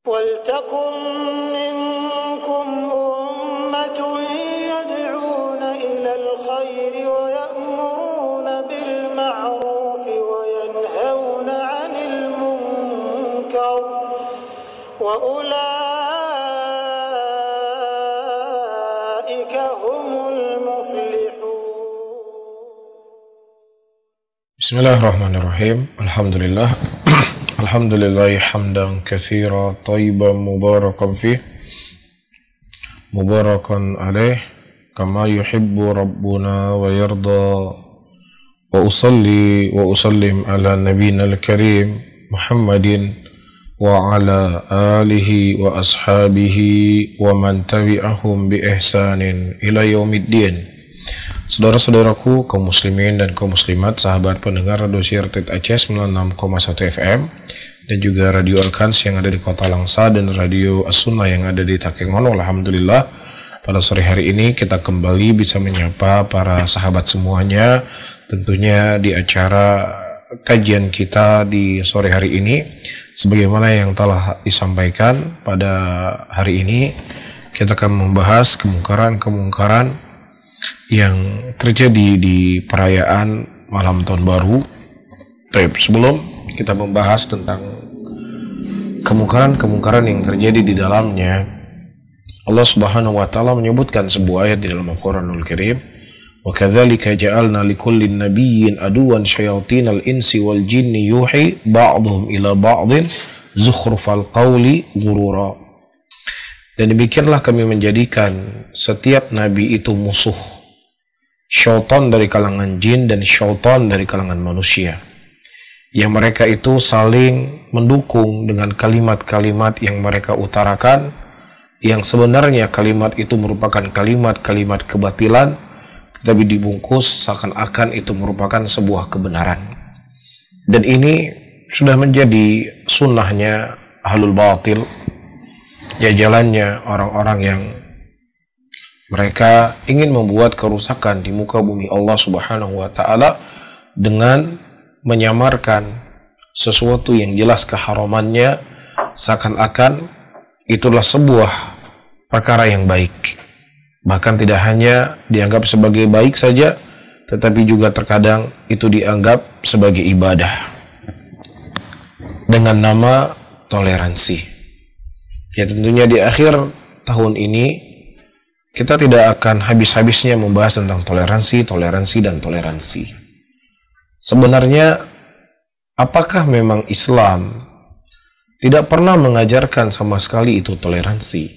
وَلْتَكُنْ مِنْكُمْ أُمَّةٌ يَدْعُونَ إِلَى الْخَيْرِ وَيَأْمُرُونَ بِالْمَعْرُوفِ وَيَنْهَوْنَ عَنِ الْمُنْكَرِ وَأُولَئِكَ هُمُ الْمُفْلِحُونَ. Bismillahirrahmanirrahim. Alhamdulillah. Alhamdulillahi hamdan katsira thayyiban mubarakan fih mubarakan alaih kama yuhibbu rabbuna wa yarda. Wa usalli wa usallim ala nabiyyina al-karim Muhammadin wa ala alihi wa ashabihi wa man tabi'ahum bi ihsanin ila yaumiddin. Saudara-saudaraku, kaum muslimin dan kaum muslimat, sahabat pendengar Radio Siar Tit Aceh 96,1 FM dan juga Radio Al-Kans yang ada di Kota Langsa dan Radio As-Sunnah yang ada di Takengon. Alhamdulillah, pada sore hari ini kita kembali bisa menyapa para sahabat semuanya, tentunya di acara kajian kita di sore hari ini. Sebagaimana yang telah disampaikan pada hari ini, kita akan membahas kemungkaran-kemungkaran yang terjadi di perayaan malam tahun baru. Sebelum kita membahas tentang kemungkaran-kemungkaran yang terjadi di dalamnya, Allah Subhanahu wa taala menyebutkan sebuah ayat di dalam Al-Qur'anul Karim, "Wa kadzalika ja'alna likulli nabiyyin aduwan syayatinal insi wal jinni yuhi ba'dhum ila ba'dhin zukhrufal qawli ghurura." Dan demikianlah kami menjadikan setiap nabi itu musuh, syaitan dari kalangan jin dan syaitan dari kalangan manusia, yang mereka itu saling mendukung dengan kalimat-kalimat yang mereka utarakan, yang sebenarnya kalimat itu merupakan kalimat-kalimat kebatilan, tetapi dibungkus seakan-akan itu merupakan sebuah kebenaran. Dan ini sudah menjadi sunnahnya ahlul batil, ya jalannya orang-orang yang mereka ingin membuat kerusakan di muka bumi Allah Subhanahu wa taala dengan menyamarkan sesuatu yang jelas keharamannya seakan-akan itulah sebuah perkara yang baik. Bahkan tidak hanya dianggap sebagai baik saja, tetapi juga terkadang itu dianggap sebagai ibadah dengan nama toleransi. Ya tentunya di akhir tahun ini kita tidak akan habis-habisnya membahas tentang toleransi, dan toleransi. Sebenarnya, apakah memang Islam tidak pernah mengajarkan sama sekali itu toleransi?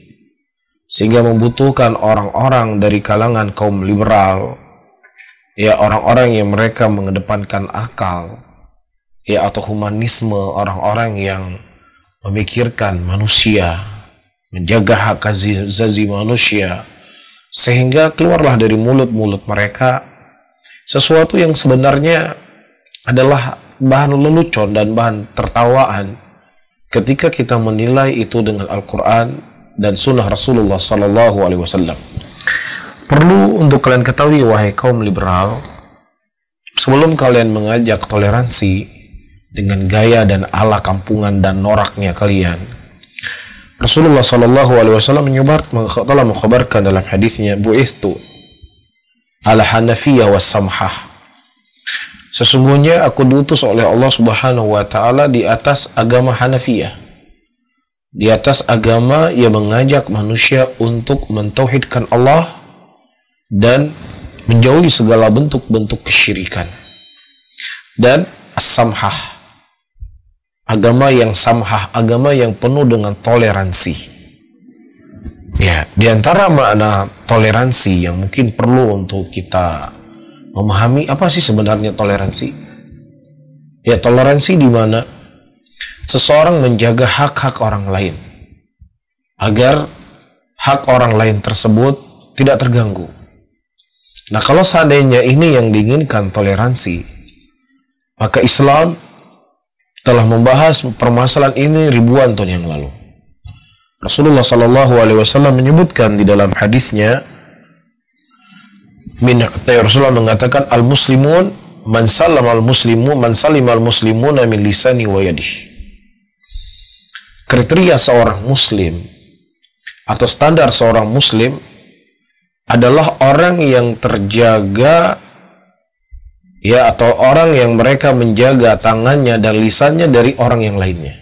Sehingga membutuhkan orang-orang dari kalangan kaum liberal, ya orang-orang yang mereka mengedepankan akal, ya atau humanisme, orang-orang yang memikirkan manusia, menjaga hak asasi manusia, sehingga keluarlah dari mulut-mulut mereka sesuatu yang sebenarnya adalah bahan lelucon dan bahan tertawaan ketika kita menilai itu dengan Al-Quran dan Sunnah Rasulullah SAW. Perlu untuk kalian ketahui, wahai kaum liberal, sebelum kalian mengajak toleransi dengan gaya dan ala kampungan dan noraknya kalian, Rasulullah SAW telah mengkhabarkan dalam hadisnya, "Bu'ithtu ala hanafiyah was samhah." Sesungguhnya aku diutus oleh Allah Subhanahu wa taala di atas agama Hanafiyah, di atas agama yang mengajak manusia untuk mentauhidkan Allah dan menjauhi segala bentuk-bentuk kesyirikan, dan as-samhah, agama yang samhah, agama yang penuh dengan toleransi. Ya, di antara makna toleransi yang mungkin perlu untuk kita memahami, apa sih sebenarnya toleransi? Ya, toleransi di mana seseorang menjaga hak-hak orang lain agar hak orang lain tersebut tidak terganggu. Nah, kalau seandainya ini yang diinginkan toleransi, maka Islam telah membahas permasalahan ini ribuan tahun yang lalu. Rasulullah SAW menyebutkan di dalam hadisnya, Rasulullah mengatakan, al-muslimun man salima al-muslimuna min lisani wa yadihi. kriteria seorang muslim atau standar seorang muslim adalah orang yang terjaga, ya, atau orang yang mereka menjaga tangannya dan lisannya dari orang yang lainnya.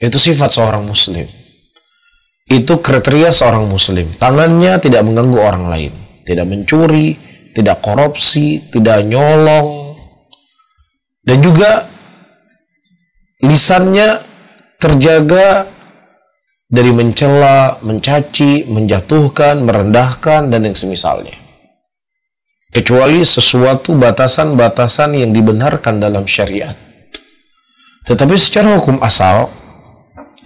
Itu sifat seorang muslim. Itu kriteria seorang muslim. Tangannya tidak mengganggu orang lain, tidak mencuri, tidak korupsi, tidak nyolong, dan juga lisannya terjaga dari mencela, mencaci, menjatuhkan, merendahkan, dan yang semisalnya. Kecuali sesuatu batasan-batasan yang dibenarkan dalam syariat. Tetapi secara hukum asal,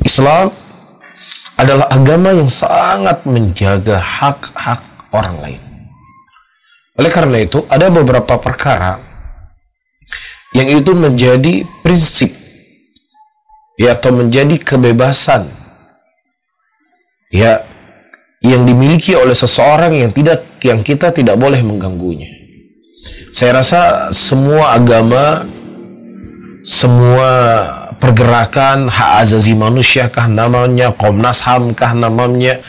Islam adalah agama yang sangat menjaga hak-hak orang lain. Oleh karena itu, ada beberapa perkara yang itu menjadi prinsip, ya, atau menjadi kebebasan, ya, yang dimiliki oleh seseorang yang kita tidak boleh mengganggunya. Saya rasa semua agama, semua pergerakan hak asasi manusia kah namanya, Komnas HAM kah namanya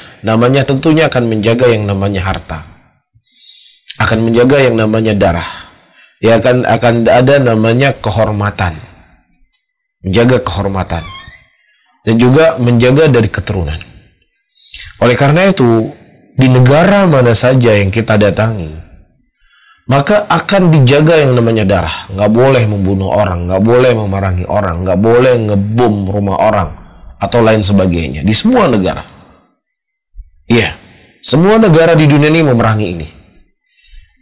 tentunya akan menjaga yang namanya harta, akan menjaga yang namanya darah, ya, akan ada namanya kehormatan, menjaga kehormatan, dan juga menjaga dari keturunan. Oleh karena itu, di negara mana saja yang kita datangi, maka akan dijaga yang namanya darah. Nggak boleh membunuh orang, nggak boleh memerangi orang, nggak boleh ngebom rumah orang, atau lain sebagainya. Di semua negara. Iya, semua negara di dunia ini memerangi ini.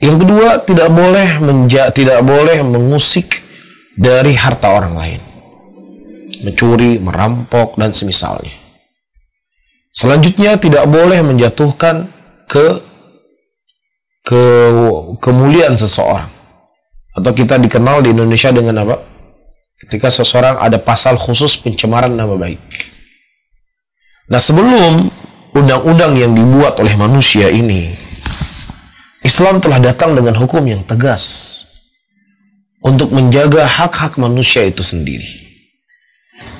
Yang kedua, tidak boleh mengusik dari harta orang lain. Mencuri, merampok, dan semisalnya. Selanjutnya, tidak boleh menjatuhkan kemuliaan seseorang. Atau kita dikenal di Indonesia dengan apa? Ketika seseorang ada pasal khusus pencemaran nama baik. Nah, sebelum undang-undang yang dibuat oleh manusia ini, Islam telah datang dengan hukum yang tegas untuk menjaga hak-hak manusia itu sendiri.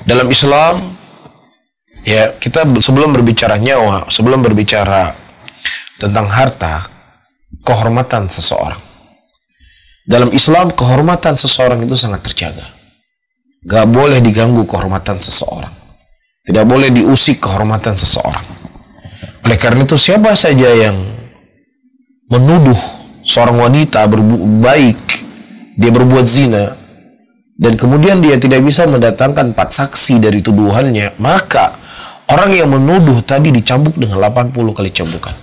Dalam Islam, ya, kita sebelum berbicara nyawa, sebelum berbicara tentang harta, kehormatan seseorang. Dalam Islam, kehormatan seseorang itu sangat terjaga. Gak boleh diganggu kehormatan seseorang. Tidak boleh diusik kehormatan seseorang. Oleh karena itu, siapa saja yang menuduh seorang wanita baik, dia berbuat zina, dan kemudian dia tidak bisa mendatangkan 4 saksi dari tuduhannya, maka orang yang menuduh tadi dicambuk dengan 80 kali cambukan.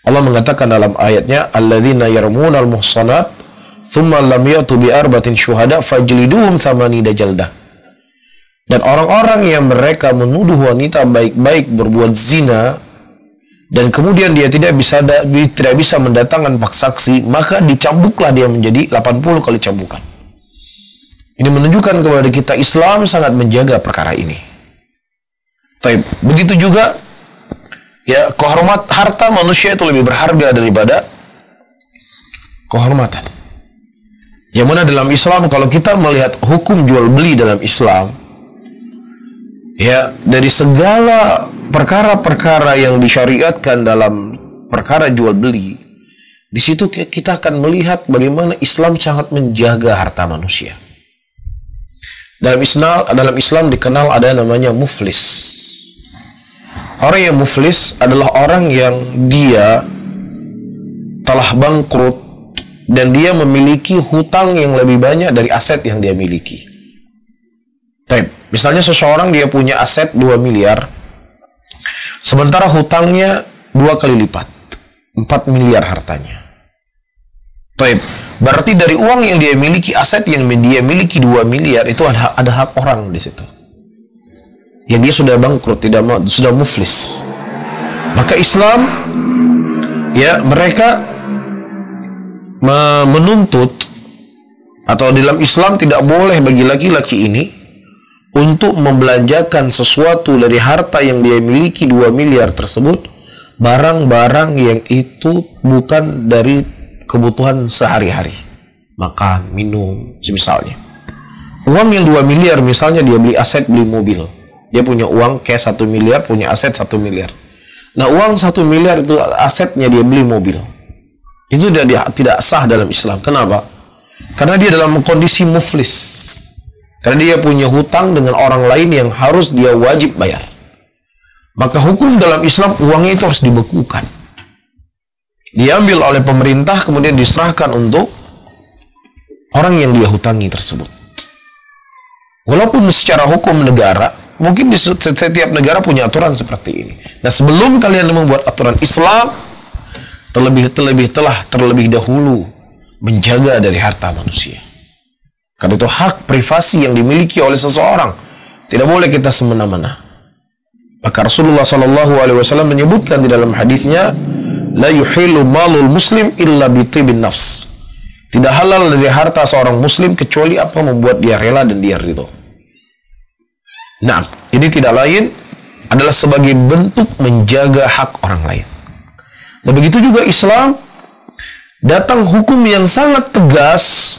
Allah mengatakan dalam ayatnya, alladzina yarmunal muhsanat thumma lam yatu bi arbatin syuhada fajliduhum thamanina jaldah. Dan orang-orang yang mereka menuduh wanita baik-baik berbuat zina dan kemudian dia tidak bisa mendatangkan 4 saksi, maka dicambuklah dia menjadi 80 kali cambukan. Ini menunjukkan kepada kita Islam sangat menjaga perkara ini. Begitu juga, ya, harta manusia itu lebih berharga daripada kehormatan. Yang mana dalam Islam, kalau kita melihat hukum jual beli dalam Islam, ya, dari segala perkara-perkara yang disyariatkan dalam perkara jual beli, di situ kita akan melihat bagaimana Islam sangat menjaga harta manusia. Dalam Islam dikenal ada namanya muflis. Orang yang muflis adalah orang yang dia telah bangkrut dan dia memiliki hutang yang lebih banyak dari aset yang dia miliki. Misalnya seseorang dia punya aset 2 miliar, sementara hutangnya 2 kali lipat, 4 miliar hartanya. Berarti dari uang yang dia miliki, aset yang dia miliki 2 miliar, itu ada hak orang di situ. Yang dia sudah bangkrut, sudah muflis. Maka Islam, ya, mereka menuntut, atau dalam Islam tidak boleh bagi laki-laki ini untuk membelanjakan sesuatu dari harta yang dia miliki 2 miliar tersebut, barang-barang yang itu bukan dari kebutuhan sehari-hari, makan, minum, misalnya. Uang yang 2 miliar misalnya dia beli aset, beli mobil. Dia punya uang cash 1 miliar, punya aset 1 miliar. Nah, uang 1 miliar itu asetnya dia beli mobil. Itu tidak sah dalam Islam. Kenapa? Karena dia dalam kondisi muflis. Karena dia punya hutang dengan orang lain yang harus dia wajib bayar. Maka hukum dalam Islam, uangnya itu harus dibekukan. Diambil oleh pemerintah, kemudian diserahkan untuk orang yang dia hutangi tersebut. Walaupun secara hukum negara, mungkin di setiap negara punya aturan seperti ini. Nah, sebelum kalian membuat aturan Islam, terlebih dahulu menjaga dari harta manusia. Karena itu hak privasi yang dimiliki oleh seseorang. Tidak boleh kita semena-mena. Maka Rasulullah SAW menyebutkan di dalam hadisnya, la yuhillu malul muslim illa bi tibin nafs. Tidak halal dari harta seorang muslim kecuali apa membuat dia rela dan dia ridho. Nah, ini tidak lain adalah sebagai bentuk menjaga hak orang lain. Dan begitu juga Islam datang hukum yang sangat tegas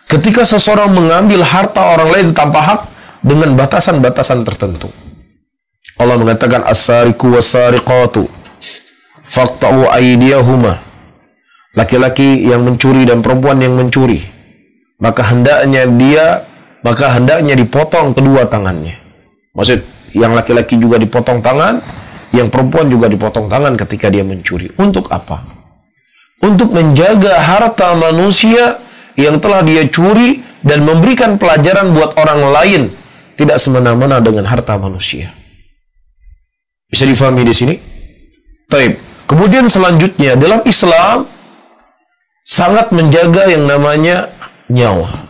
ketika seseorang mengambil harta orang lain tanpa hak dengan batasan-batasan tertentu. Allah mengatakan as-sariqu was-sariqatu faqta'u aydiyahuma. Laki-laki yang mencuri dan perempuan yang mencuri, maka hendaknya dipotong kedua tangannya. Maksud, yang laki-laki juga dipotong tangan, yang perempuan juga dipotong tangan ketika dia mencuri. Untuk apa? Untuk menjaga harta manusia yang telah dia curi dan memberikan pelajaran buat orang lain tidak semena-mena dengan harta manusia. Bisa difahami di sini? Taib. Kemudian selanjutnya dalam Islam sangat menjaga yang namanya nyawa.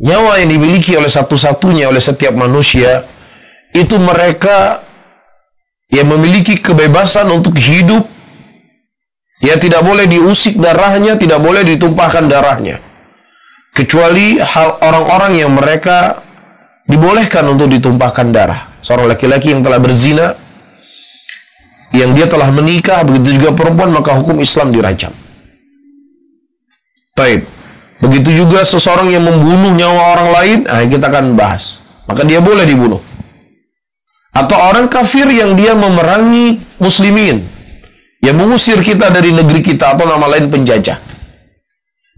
Nyawa yang dimiliki oleh satu-satunya oleh setiap manusia, itu mereka yang memiliki kebebasan untuk hidup. Ya, tidak boleh diusik darahnya, tidak boleh ditumpahkan darahnya. Kecuali hal orang-orang yang mereka dibolehkan untuk ditumpahkan darah. Seorang laki-laki yang telah berzina, yang dia telah menikah, begitu juga perempuan, maka hukum Islam dirajam. Taib. Begitu juga seseorang yang membunuh nyawa orang lain, kita akan bahas. Maka dia boleh dibunuh. Atau orang kafir yang dia memerangi muslimin, yang mengusir kita dari negeri kita, atau nama lain penjajah,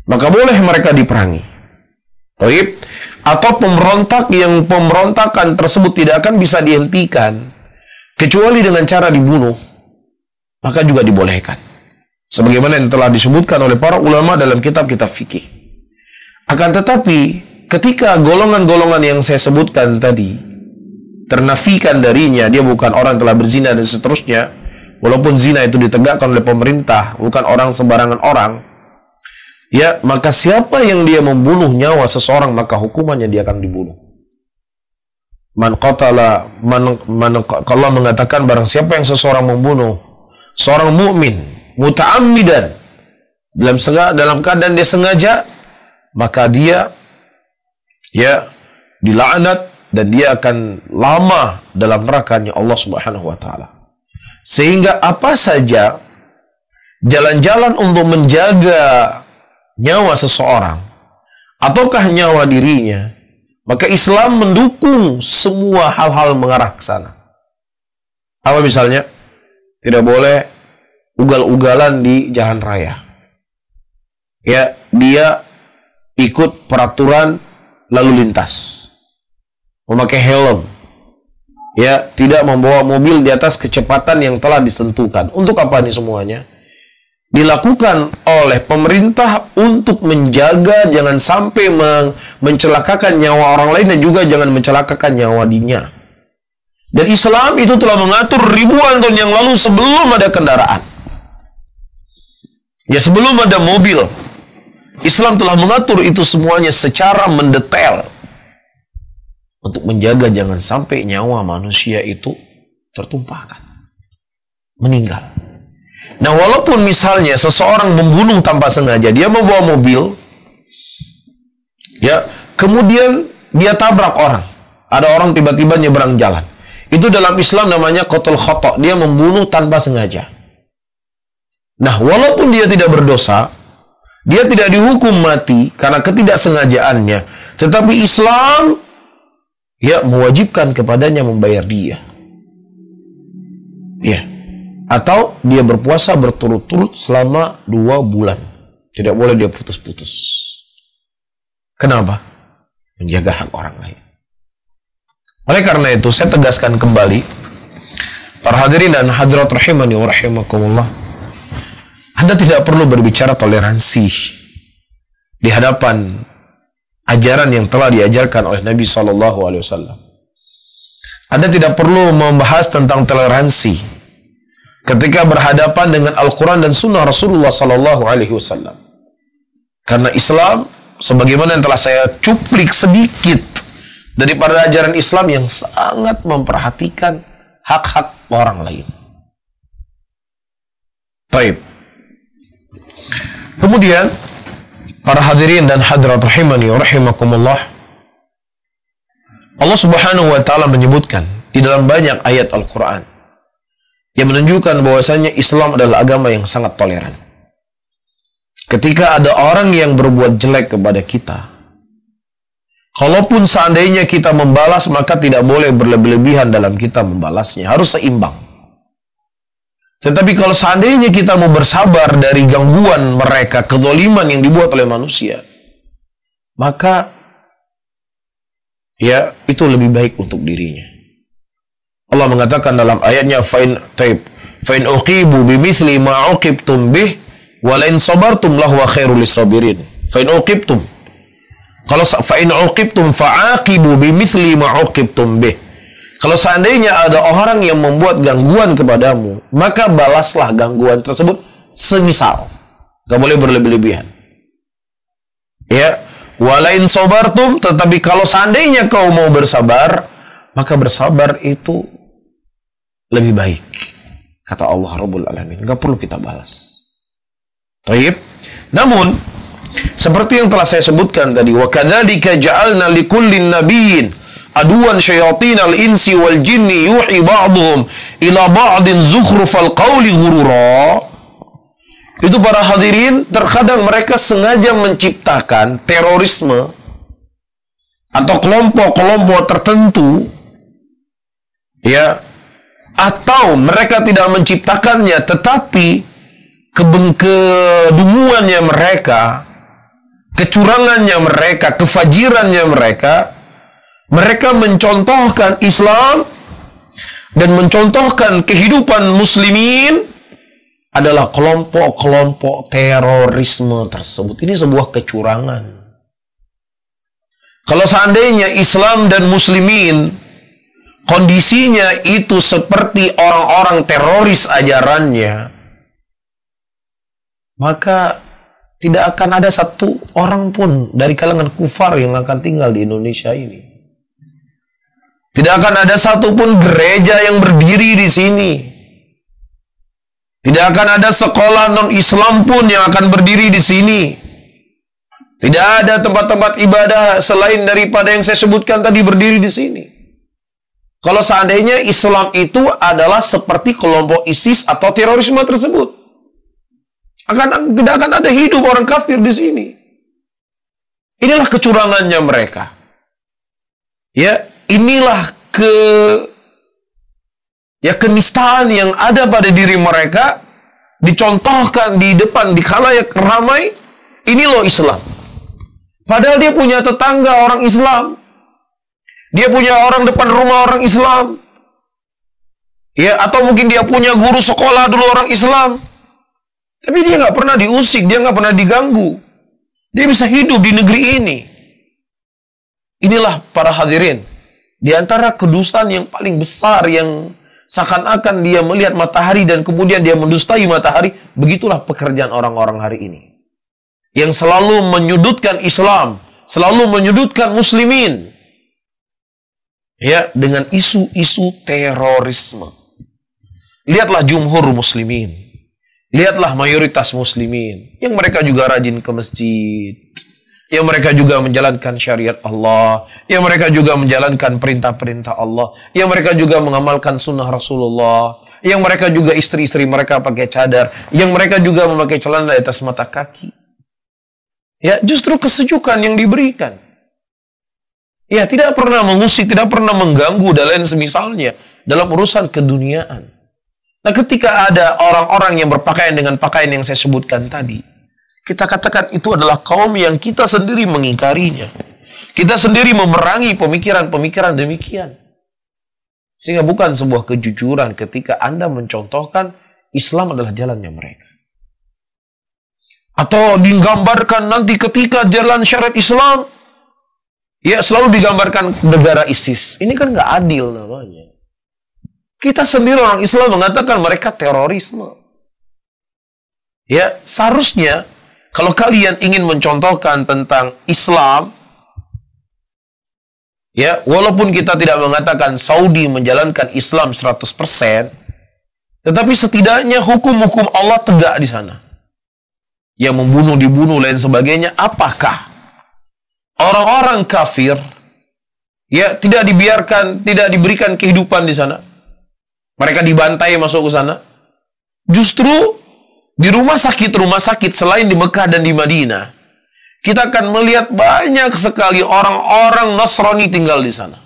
maka boleh mereka diperangi. Taib. Atau pemberontak yang pemberontakan tersebut tidak akan bisa dihentikan kecuali dengan cara dibunuh, maka juga dibolehkan. Sebagaimana yang telah disebutkan oleh para ulama dalam kitab-kitab fikih. Akan tetapi, ketika golongan-golongan yang saya sebutkan tadi ternafikan darinya, dia bukan orang telah berzina dan seterusnya, walaupun zina itu ditegakkan oleh pemerintah, bukan orang sembarangan orang, ya, maka siapa yang dia membunuh nyawa seseorang, maka hukumannya dia akan dibunuh. Allah mengatakan barang siapa yang seseorang membunuh seorang mukmin muta'ammidan, dalam keadaan dia sengaja, maka dia dilaknat dan dia akan lama dalam nerakanya Allah Subhanahu wa taala. Sehingga apa saja jalan-jalan untuk menjaga nyawa seseorang ataukah nyawa dirinya, maka Islam mendukung semua hal-hal mengarah ke sana. Apa misalnya? Tidak boleh ugal-ugalan di jalan raya. Ya, dia ikut peraturan lalu lintas. Memakai helm. Ya, tidak membawa mobil di atas kecepatan yang telah ditentukan. Untuk apa ini semuanya? Dilakukan oleh pemerintah untuk menjaga jangan sampai mencelakakan nyawa orang lain dan juga jangan mencelakakan nyawa dirinya. Dan Islam itu telah mengatur ribuan tahun yang lalu sebelum ada kendaraan. Ya, sebelum ada mobil, Islam telah mengatur itu semuanya secara mendetail untuk menjaga jangan sampai nyawa manusia itu tertumpahkan, meninggal. Nah, walaupun misalnya seseorang membunuh tanpa sengaja, dia membawa mobil, ya, kemudian dia tabrak orang, ada orang tiba-tiba nyebrang jalan, itu dalam Islam namanya qatl khata', dia membunuh tanpa sengaja. Nah, walaupun dia tidak berdosa, dia tidak dihukum mati karena ketidaksengajaannya, Tetapi Islam ya mewajibkan kepadanya membayar dia. Ya. Atau dia berpuasa berturut-turut selama 2 bulan. Tidak boleh dia putus-putus. Kenapa? Menjaga hak orang lain. Oleh karena itu, saya tegaskan kembali, para hadirin dan hadirat rahimani wa rahimakumullah, Anda tidak perlu berbicara toleransi di hadapan ajaran yang telah diajarkan oleh Nabi SAW. Anda tidak perlu membahas tentang toleransi ketika berhadapan dengan Al-Quran dan Sunnah Rasulullah SAW. Karena Islam, sebagaimana yang telah saya cuplik sedikit daripada ajaran Islam yang sangat memperhatikan hak-hak orang lain. Baik. Kemudian, para hadirin dan hadirat rahimani wa rahimakumullah, Allah Subhanahu wa taala menyebutkan di dalam banyak ayat Al-Quran yang menunjukkan bahwasanya Islam adalah agama yang sangat toleran. Ketika ada orang yang berbuat jelek kepada kita, kalaupun seandainya kita membalas, maka tidak boleh berlebih-lebihan dalam kita membalasnya. Harus seimbang. Tetapi kalau seandainya kita mau bersabar dari gangguan mereka, kezaliman yang dibuat oleh manusia, maka ya itu lebih baik untuk dirinya. Allah mengatakan dalam ayatnya, fa'in uqibu bimithli ma uqibtum bih wa la in sabartum lahu khairul lisabirin. Fa'in uqibtum, kalau fa'in uqibtum fa'aqibu bimithli ma uqibtum bih. Kalau seandainya ada orang yang membuat gangguan kepadamu, maka balaslah gangguan tersebut semisal. Gak boleh berlebih-lebihan. Ya, walain sabartum, tetapi kalau seandainya kau mau bersabar, maka bersabar itu lebih baik. Kata Allah Rabbul Alamin, gak perlu kita balas. Taib. Namun, seperti yang telah saya sebutkan tadi, wa kadzalika ja'alna likullin nabiyyin aduan syayatinal insi wal jinni yuhi ba'dhum ila ba'din zukhrufal qawli ghurura. Itu para hadirin, terkadang mereka sengaja menciptakan terorisme atau kelompok-kelompok tertentu, ya, atau mereka tidak menciptakannya, tetapi kedunguannya mereka, kecurangannya mereka, kefajirannya mereka mencontohkan Islam dan mencontohkan kehidupan muslimin adalah kelompok-kelompok terorisme tersebut. Ini sebuah kecurangan. Kalau seandainya Islam dan muslimin kondisinya itu seperti orang-orang teroris ajarannya, maka tidak akan ada satu orang pun dari kalangan kufar yang akan tinggal di Indonesia ini. Tidak akan ada satupun gereja yang berdiri di sini. Tidak akan ada sekolah non-Islam pun yang akan berdiri di sini. Tidak ada tempat-tempat ibadah selain daripada yang saya sebutkan tadi berdiri di sini. Kalau seandainya Islam itu adalah seperti kelompok ISIS atau terorisme tersebut, tidak akan ada hidup orang kafir di sini. Inilah kecurangannya mereka. Ya. Inilah kenistaan yang ada pada diri mereka, dicontohkan di depan, di khalayak ramai. Ini loh Islam. Padahal dia punya tetangga orang Islam. Dia punya orang depan rumah orang Islam. Ya, atau mungkin dia punya guru sekolah dulu orang Islam. Tapi dia nggak pernah diusik, dia nggak pernah diganggu. Dia bisa hidup di negeri ini. Inilah para hadirin. Di antara kedustaan yang paling besar, yang seakan-akan dia melihat matahari dan kemudian dia mendustai matahari, begitulah pekerjaan orang-orang hari ini. Yang selalu menyudutkan Islam, selalu menyudutkan muslimin. Ya, dengan isu-isu terorisme. Lihatlah jumhur muslimin. Lihatlah mayoritas muslimin. Yang mereka juga rajin ke masjid. Yang mereka juga menjalankan syariat Allah, yang mereka juga menjalankan perintah-perintah Allah, yang mereka juga mengamalkan sunnah Rasulullah, yang mereka juga istri-istri mereka pakai cadar, yang mereka juga memakai celana di atas mata kaki. Ya, justru kesejukan yang diberikan. Ya, tidak pernah mengusik, tidak pernah mengganggu dan lain semisalnya dalam urusan keduniaan. Nah, ketika ada orang-orang yang berpakaian dengan pakaian yang saya sebutkan tadi, kita katakan itu adalah kaum yang kita sendiri mengingkarinya. Kita sendiri memerangi pemikiran-pemikiran demikian. Sehingga bukan sebuah kejujuran ketika Anda mencontohkan Islam adalah jalannya mereka. Atau digambarkan nanti ketika jalan syariat Islam, ya selalu digambarkan negara ISIS. Ini kan nggak adil namanya. Kita sendiri orang Islam mengatakan mereka terorisme. Ya, seharusnya kalau kalian ingin mencontohkan tentang Islam, ya, walaupun kita tidak mengatakan Saudi menjalankan Islam 100%, tetapi setidaknya hukum-hukum Allah tegak di sana. Yang membunuh, dibunuh, lain sebagainya. Apakah orang-orang kafir, ya, tidak dibiarkan, tidak diberikan kehidupan di sana? Mereka dibantai masuk ke sana. Justru di rumah sakit selain di Mekah dan di Madinah, kita akan melihat banyak sekali orang-orang Nasrani tinggal di sana.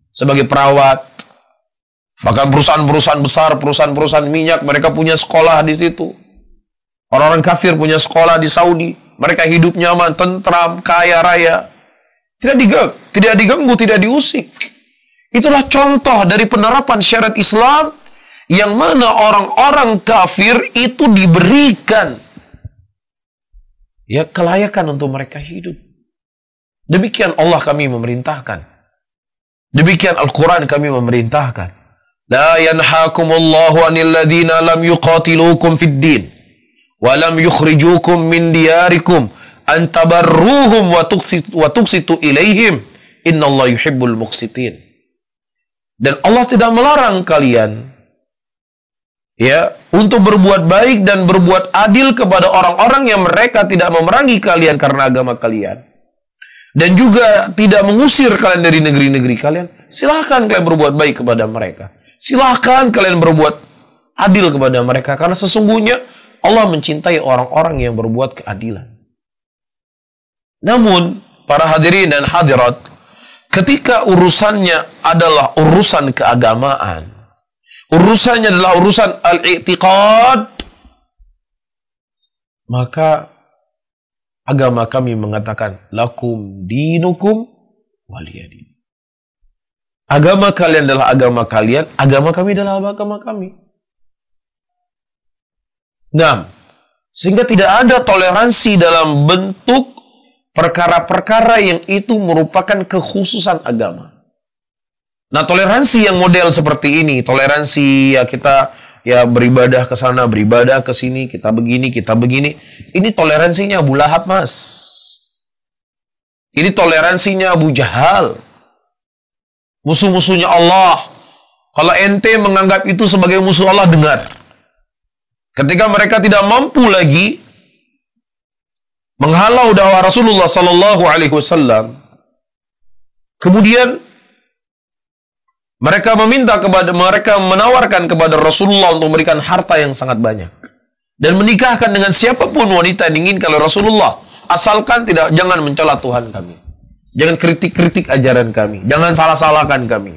Sebagai perawat. Bahkan perusahaan-perusahaan besar, perusahaan-perusahaan minyak, mereka punya sekolah di situ. Orang-orang kafir punya sekolah di Saudi. Mereka hidup nyaman, tentram, kaya raya. Tidak diganggu, tidak diusik. Itulah contoh dari penerapan syariat Islam yang mana orang-orang kafir itu diberikan, ya, kelayakan untuk mereka hidup. Demikian Allah kami memerintahkan. Demikian Al-Quran kami memerintahkan. La yanhakumullahu anil ladhina lam yuqatilukum fid din wa lam yukhrijukum min diyarikum an tabarruhum wa tuqsitu ilaihim innallaha yuhibbul muqsitin. Dan Allah tidak melarang kalian, ya, untuk berbuat baik dan berbuat adil kepada orang-orang yang mereka tidak memerangi kalian karena agama kalian. Dan juga tidak mengusir kalian dari negeri-negeri kalian. Silahkan kalian berbuat baik kepada mereka. Silahkan kalian berbuat adil kepada mereka. Karena sesungguhnya Allah mencintai orang-orang yang berbuat keadilan. Namun, para hadirin dan hadirat, ketika urusannya adalah urusan keagamaan, urusannya adalah urusan al-i'tiqad, maka agama kami mengatakan lakum dinukum waliyadin. Agama kalian adalah agama kalian, agama kami adalah agama kami. Nah, sehingga tidak ada toleransi dalam bentuk perkara-perkara yang itu merupakan kekhususan agama. Nah, toleransi yang model seperti ini, toleransi ya kita ya beribadah ke sana, beribadah ke sini, kita begini, ini toleransinya Abu Lahab, Mas. Ini toleransinya Abu Jahal. Musuh-musuhnya Allah. Kalau ente menganggap itu sebagai musuh Allah, dengar. Ketika mereka tidak mampu lagi menghalau dakwah Rasulullah sallallahu alaihi wasallam, kemudian mereka menawarkan kepada Rasulullah untuk memberikan harta yang sangat banyak dan menikahkan dengan siapapun wanita yang diinginkan oleh Rasulullah, asalkan jangan mencela Tuhan kami, jangan kritik-kritik ajaran kami, jangan salah-salahkan kami.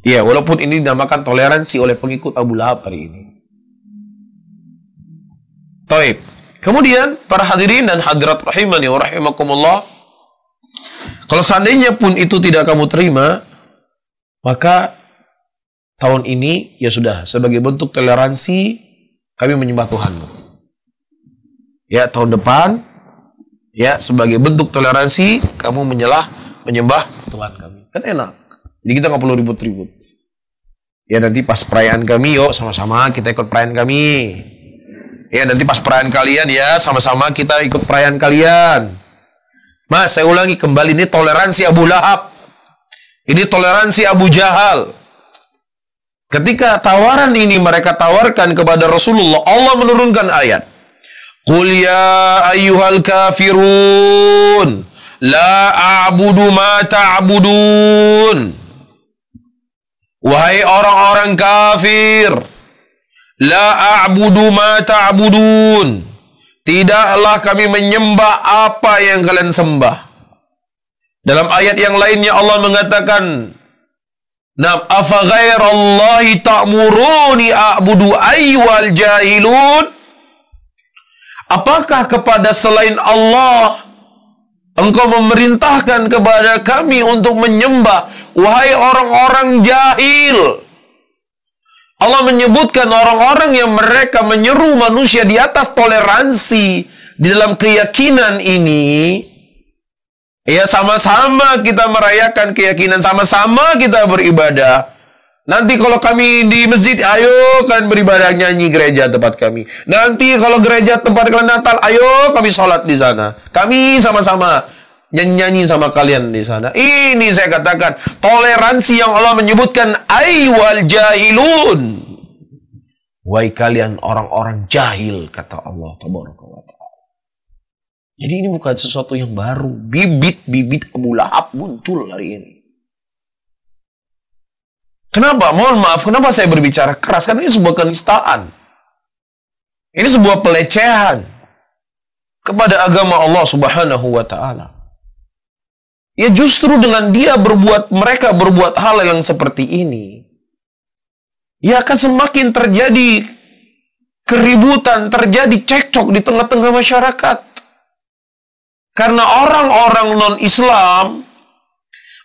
Ya, walaupun ini dinamakan toleransi oleh pengikut Abu Lahab hari ini. Taib. Kemudian, para hadirin dan hadirat rahimani wa rahimakumullah, kalau seandainya pun itu tidak kamu terima, maka tahun ini, ya sudah, sebagai bentuk toleransi, kami menyembah Tuhanmu. Ya, tahun depan, ya, sebagai bentuk toleransi, kamu menyembah Tuhan kami. Kan enak. Jadi kita nggak perlu ribut-ribut. Ya, nanti pas perayaan kami, yuk sama-sama kita ikut perayaan kami. Ya, nanti pas perayaan kalian, ya, sama-sama kita ikut perayaan kalian. Mas, saya ulangi kembali, ini toleransi Abu Lahab. Ini toleransi Abu Jahal. Ketika tawaran ini mereka tawarkan kepada Rasulullah, Allah menurunkan ayat. Qul ya ayyuhal kafirun, la a'budu ma ta'budun. Wahai orang-orang kafir, la a'budu ma ta'budun. Tidaklah kami menyembah apa yang kalian sembah. Dalam ayat yang lainnya Allah mengatakan, "Nam afa ghairallahi ta'muruni a'budu ayyuhal jahilun?" Apakah kepada selain Allah engkau memerintahkan kepada kami untuk menyembah, wahai orang-orang jahil? Allah menyebutkan orang-orang yang mereka menyeru manusia di atas toleransi di dalam keyakinan ini. Ya, sama-sama kita merayakan keyakinan, sama-sama kita beribadah. Nanti kalau kami di masjid, ayo kalian beribadah, nyanyi gereja tempat kami. Nanti kalau gereja tempat kalian Natal, ayo kami sholat di sana. Kami sama-sama nyanyi sama kalian di sana. Ini saya katakan toleransi yang Allah menyebutkan, ayyuhal jahilun. Wahai kalian orang-orang jahil, kata Allah tabaraka wa ta'ala. Jadi ini bukan sesuatu yang baru. Bibit-bibit Abu Lahab muncul hari ini. Kenapa? Mohon maaf, kenapa saya berbicara keras? Karena ini sebuah kenistaan. Ini sebuah pelecehan kepada agama Allah Subhanahu wa ta'ala. Ya justru dengan mereka berbuat hal yang seperti ini, ya akan semakin terjadi keributan, terjadi cekcok di tengah-tengah masyarakat. Karena orang-orang non-Islam,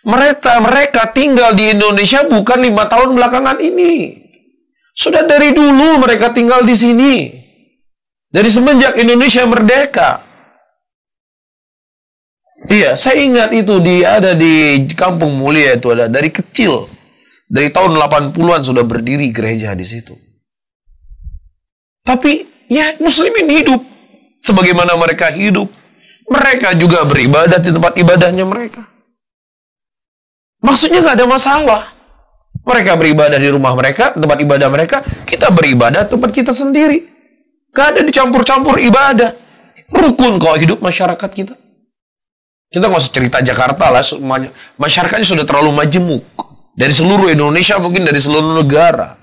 mereka tinggal di Indonesia bukan 5 tahun belakangan ini. Sudah dari dulu mereka tinggal di sini. Dari semenjak Indonesia merdeka. Iya, saya ingat itu ada di Kampung Mulia itu ada dari kecil. Dari tahun 80-an sudah berdiri gereja di situ. Tapi ya muslimin hidup sebagaimana mereka hidup. Mereka juga beribadah di tempat ibadahnya mereka. Maksudnya nggak ada masalah. Mereka beribadah di rumah mereka, tempat ibadah mereka. Kita beribadah tempat kita sendiri. Nggak ada dicampur-campur ibadah. Rukun kok hidup masyarakat kita. Kita nggak usah cerita Jakarta lah. Masyarakatnya sudah terlalu majemuk. Dari seluruh Indonesia, mungkin dari seluruh negara.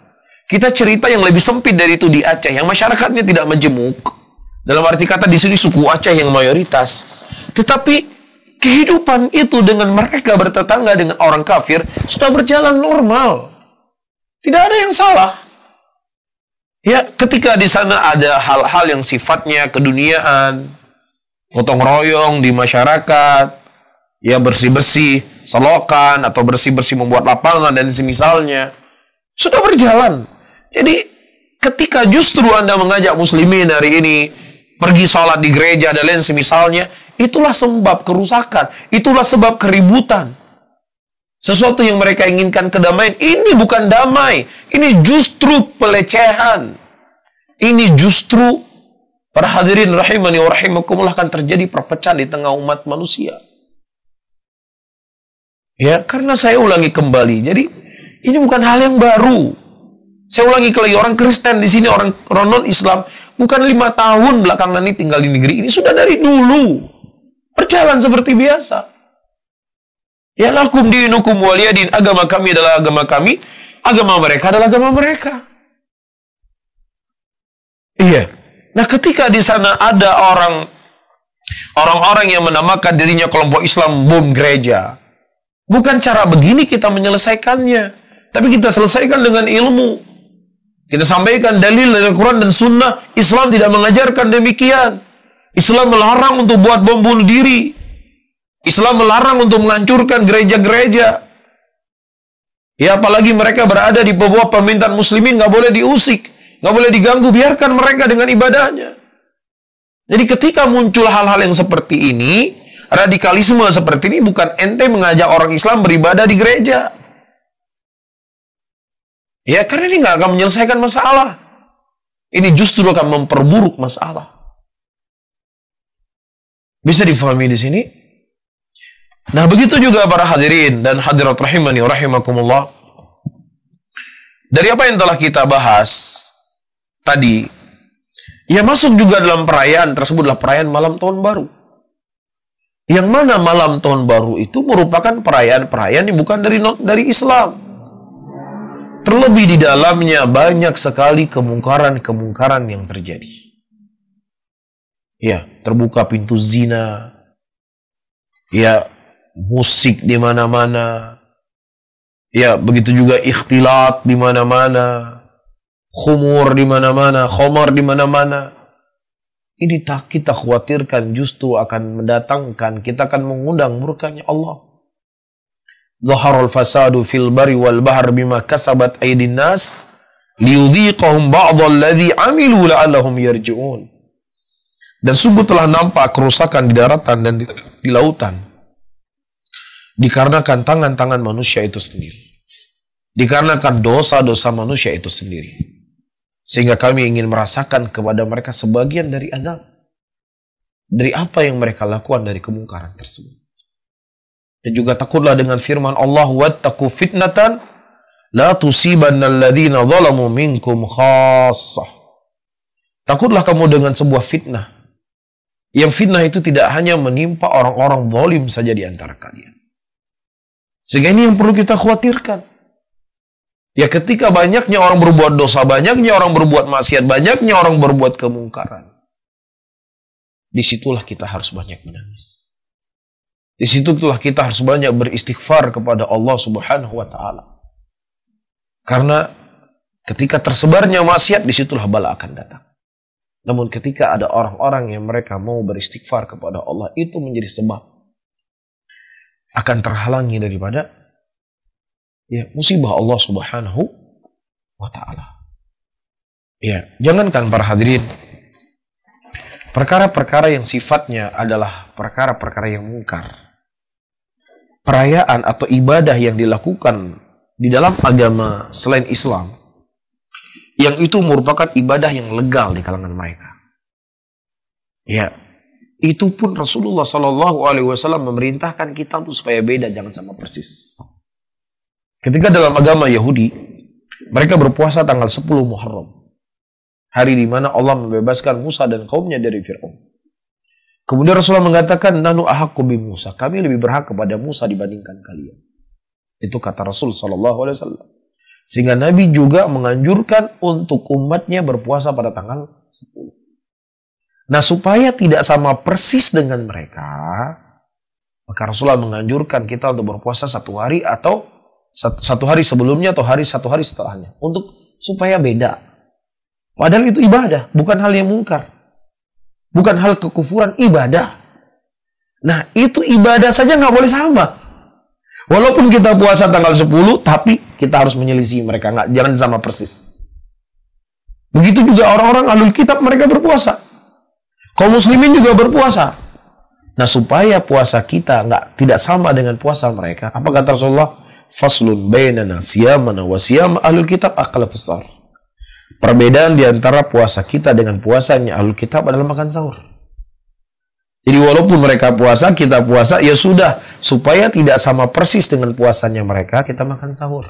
Kita cerita yang lebih sempit dari itu di Aceh, yang masyarakatnya tidak majemuk. Dalam arti kata di sini suku Aceh yang mayoritas. Tetapi kehidupan itu dengan mereka bertetangga dengan orang kafir sudah berjalan normal. Tidak ada yang salah. Ya, ketika di sana ada hal-hal yang sifatnya keduniaan, gotong royong di masyarakat, ya bersih-bersih selokan atau bersih-bersih membuat lapangan dan semisalnya, sudah berjalan. Jadi ketika justru Anda mengajak muslimin hari ini pergi sholat di gereja dan lain semisalnya, itulah sebab kerusakan, itulah sebab keributan. Sesuatu yang mereka inginkan kedamaian, ini bukan damai, ini justru pelecehan. Ini justru, para hadirin rahimani wa rahimakumullah, akan terjadi perpecahan di tengah umat manusia. Ya, karena saya ulangi kembali, jadi ini bukan hal yang baru. Saya ulangi lagi, orang Kristen di sini, orang non-Islam, bukan 5 tahun belakangan ini tinggal di negeri ini, sudah dari dulu. Berjalan seperti biasa. Ya lakum dinukum waliyadin, agama kami adalah agama kami, agama mereka adalah agama mereka. Iya. Nah, ketika di sana ada orang-orang yang menamakan dirinya kelompok Islam bom gereja, bukan cara begini kita menyelesaikannya, tapi kita selesaikan dengan ilmu. Kita sampaikan dalil dari Al-Quran dan Sunnah. Islam tidak mengajarkan demikian. Islam melarang untuk buat bom bunuh diri. Islam melarang untuk menghancurkan gereja-gereja. Ya, apalagi mereka berada di bawah pemerintahan muslimin, nggak boleh diusik, nggak boleh diganggu, biarkan mereka dengan ibadahnya. Jadi ketika muncul hal-hal yang seperti ini, radikalisme seperti ini, bukan ente mengajak orang Islam beribadah di gereja. Ya, karena ini nggak akan menyelesaikan masalah. Ini justru akan memperburuk masalah. Bisa difahami di sini? Nah, begitu juga para hadirin dan hadirat rahimani wa rahimakumullah. Dari apa yang telah kita bahas tadi, ya masuk juga dalam perayaan tersebutlah perayaan malam tahun baru. Yang mana malam tahun baru itu merupakan perayaan-perayaan yang bukan dari Islam. Terlebih di dalamnya banyak sekali kemungkaran-kemungkaran yang terjadi. Ya, terbuka pintu zina. Ya, musik di mana-mana. Ya, begitu juga ikhtilat di mana-mana. Khumur di mana-mana, khamar di mana-mana. Ini tak kita khawatirkan justru akan mendatangkan, kita akan mengundang murkanya Allah. Zaharul fasadu fil bari wal bahr bima kasabat aydin nas liyudhiqahum ba'dal ladzi amilu la'allahum yarji'un. Dan sungguh telah nampak kerusakan di daratan dan di lautan dikarenakan tangan-tangan manusia itu sendiri. Dikarenakan dosa-dosa manusia itu sendiri. Sehingga kami ingin merasakan kepada mereka sebagian dari azab. Dari apa yang mereka lakukan dari kemungkaran tersebut. Dan juga takutlah dengan firman Allah, wattaqu fitnatan la tusibanna alladhina zalamu minkum khassah. Takutlah kamu dengan sebuah fitnah. Yang fitnah itu tidak hanya menimpa orang-orang zalim saja di antara kalian. Sehingga ini yang perlu kita khawatirkan. Ya, ketika banyaknya orang berbuat dosa, banyaknya orang berbuat maksiat, banyaknya orang berbuat kemungkaran, disitulah kita harus banyak menangis. Disitulah kita harus banyak beristighfar kepada Allah Subhanahu wa Ta'ala. Karena ketika tersebarnya maksiat, disitulah bala akan datang. Namun ketika ada orang-orang yang mereka mau beristighfar kepada Allah, itu menjadi sebab akan terhalangi daripada musibah Allah Subhanahu wa Ta'ala. Ya, jangankan para hadirin, perkara-perkara yang sifatnya adalah perkara-perkara yang mungkar, perayaan atau ibadah yang dilakukan di dalam agama selain Islam, yang itu merupakan ibadah yang legal di kalangan mereka. Ya, itu pun Rasulullah SAW memerintahkan kita untuk supaya beda, jangan sama persis. Ketika dalam agama Yahudi, mereka berpuasa tanggal 10 Muharram. Hari di mana Allah membebaskan Musa dan kaumnya dari Fir'aun. Kemudian Rasulullah mengatakan, Nanu ahaqqu bi Musa. Kami lebih berhak kepada Musa dibandingkan kalian. Itu kata Rasul SAW. Sehingga Nabi juga menganjurkan untuk umatnya berpuasa pada tanggal 10. Nah, supaya tidak sama persis dengan mereka, maka Rasulullah menganjurkan kita untuk berpuasa satu hari atau satu hari sebelumnya atau satu hari setelahnya, untuk supaya beda. Padahal itu ibadah, bukan hal yang mungkar, bukan hal kekufuran, ibadah. Nah, itu ibadah saja nggak boleh sama. Walaupun kita puasa tanggal 10, tapi kita harus menyelisih mereka, jangan sama persis. Begitu juga orang-orang ahlul kitab, mereka berpuasa. Kaum muslimin juga berpuasa. Nah, supaya puasa kita tidak sama dengan puasa mereka, apa kata Rasulullah? Faslun bainana siyamana wa siyam ahlul kitab aqlatus sahur. Perbedaan di antara puasa kita dengan puasanya ahlul kitab adalah makan sahur. Jadi walaupun mereka puasa, kita puasa, ya sudah, supaya tidak sama persis dengan puasanya mereka, kita makan sahur.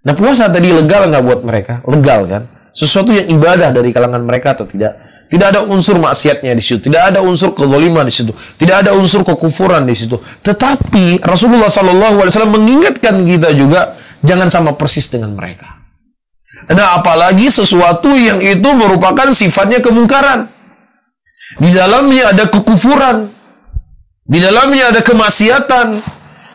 Nah, puasa tadi legal nggak buat mereka? Legal kan? Sesuatu yang ibadah dari kalangan mereka atau tidak? Tidak ada unsur maksiatnya di situ, tidak ada unsur kezaliman di situ, tidak ada unsur kekufuran di situ. Tetapi Rasulullah SAW mengingatkan kita juga jangan sama persis dengan mereka. Nah, apalagi sesuatu yang itu merupakan sifatnya kemungkaran. Di dalamnya ada kekufuran, di dalamnya ada kemaksiatan,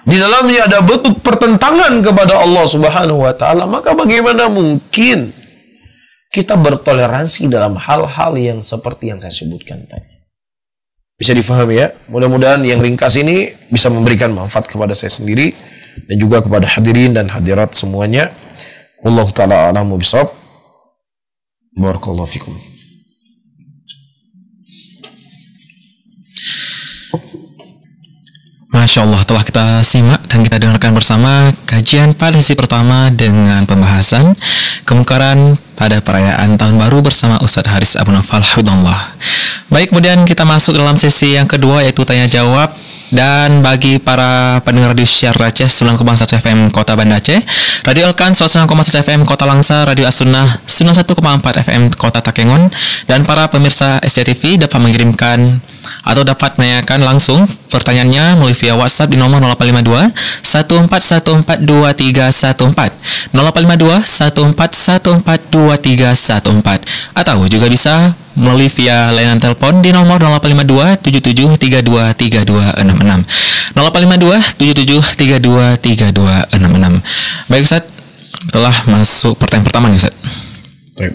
di dalamnya ada bentuk pertentangan kepada Allah Subhanahu wa Ta'ala. Maka bagaimana mungkin kita bertoleransi dalam hal-hal yang seperti yang saya sebutkan tadi? Bisa difahami ya? Mudah-mudahan yang ringkas ini bisa memberikan manfaat kepada saya sendiri dan juga kepada hadirin dan hadirat semuanya. Wallahu ta'ala a'lamu bishawab. Barakallahu fikum. Masya Allah, telah kita simak dan kita dengarkan bersama kajian pada sesi pertama dengan pembahasan kemungkaran pada perayaan Tahun Baru bersama Ustadz Haris Abu Naufal Hafidhullah. Baik, kemudian kita masuk dalam sesi yang kedua, yaitu tanya jawab. Dan bagi para pendengar di Syiar Aceh 90,1 FM Kota Banda Aceh, Radio Elkan 101,1 FM Kota Langsa, Radio As-Sunnah 91,4 FM Kota Takengon, dan para pemirsa SCTV dapat mengirimkan atau dapat menanyakan langsung pertanyaannya melalui via WhatsApp di nomor 0852 14142314 0852 14142314 atau juga bisa melalui via layanan telepon di nomor 0852 77323266 0852 77323266. Baik Ustaz, telah masuk pertanyaan pertama nih Ustaz. Baik.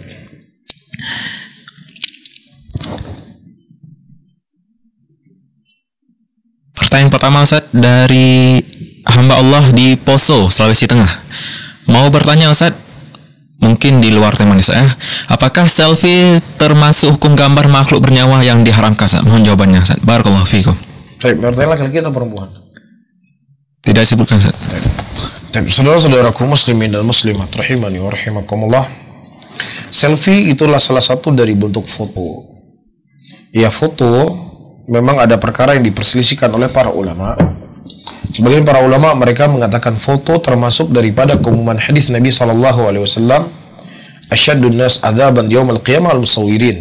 Pertanyaan pertama Ustaz dari hamba Allah di Poso, Sulawesi Tengah. Mau bertanya Ustaz, mungkin di luar tema nih saya. Apakah selfie termasuk hukum gambar makhluk bernyawa yang diharamkan Ustaz? Mohon jawabannya Ustaz. Barakallahu fiikum. Baik, berarti laki-laki atau perempuan? Tidak disebutkan Ustaz. Baik, saudara-saudaraku muslimin dan muslimat rahimani wa rahimakumullah. Selfie itulah salah satu dari bentuk foto. Ya, foto memang ada perkara yang diperselisihkan oleh para ulama. Sebagian para ulama mereka mengatakan foto termasuk daripada keumuman hadis Nabi SAW, asyaddun nas adzaban yaumil qiyamah al-musawwirin.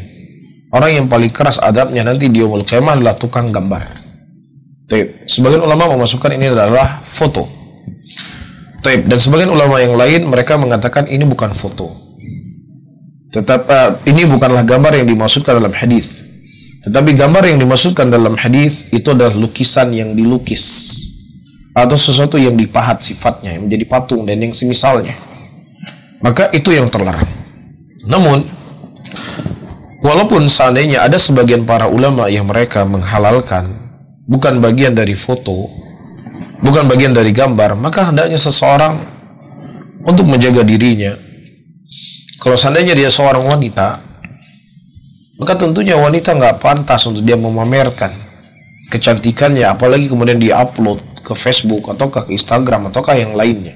Orang yang paling keras adabnya nanti di yaumul qiyamah adalah tukang gambar. Sebagian ulama memasukkan ini adalah foto. Dan sebagian ulama yang lain mereka mengatakan ini bukan foto. Ini bukanlah gambar yang dimaksudkan dalam hadis. Tetapi gambar yang dimaksudkan dalam hadis itu adalah lukisan yang dilukis atau sesuatu yang dipahat sifatnya, yang menjadi patung dan yang semisalnya. Maka itu yang terlarang. Namun, walaupun seandainya ada sebagian para ulama yang mereka menghalalkan bukan bagian dari foto, bukan bagian dari gambar, maka hendaknya seseorang untuk menjaga dirinya. Kalau seandainya dia seorang wanita, maka tentunya wanita nggak pantas untuk dia memamerkan kecantikannya, apalagi kemudian dia-upload ke Facebook ataukah ke Instagram ataukah yang lainnya.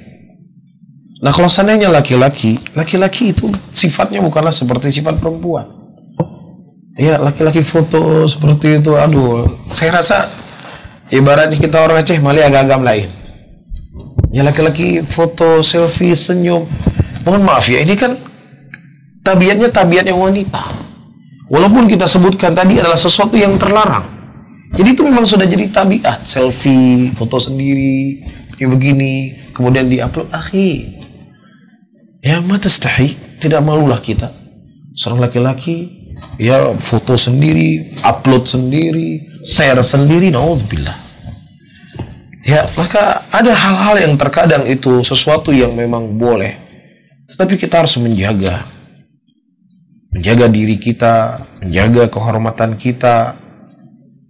Nah, kalau seandainya laki-laki itu sifatnya bukanlah seperti sifat perempuan. Ya, laki-laki foto seperti itu, aduh, saya rasa ibaratnya kita orang Aceh malah agak-agak lain. Ya, laki-laki foto selfie senyum. Mohon maaf ya, ini kan tabiatnya wanita. Walaupun kita sebutkan tadi adalah sesuatu yang terlarang. Jadi itu memang sudah jadi tabiat. Selfie, foto sendiri, yang begini, kemudian di-upload. Akhi, ya matastahi, tidak malulah kita. Seorang laki-laki, ya foto sendiri, upload sendiri, share sendiri, naudzubillah. Ya, maka ada hal-hal yang terkadang itu sesuatu yang memang boleh. Tetapi kita harus menjaga diri kita, menjaga kehormatan kita.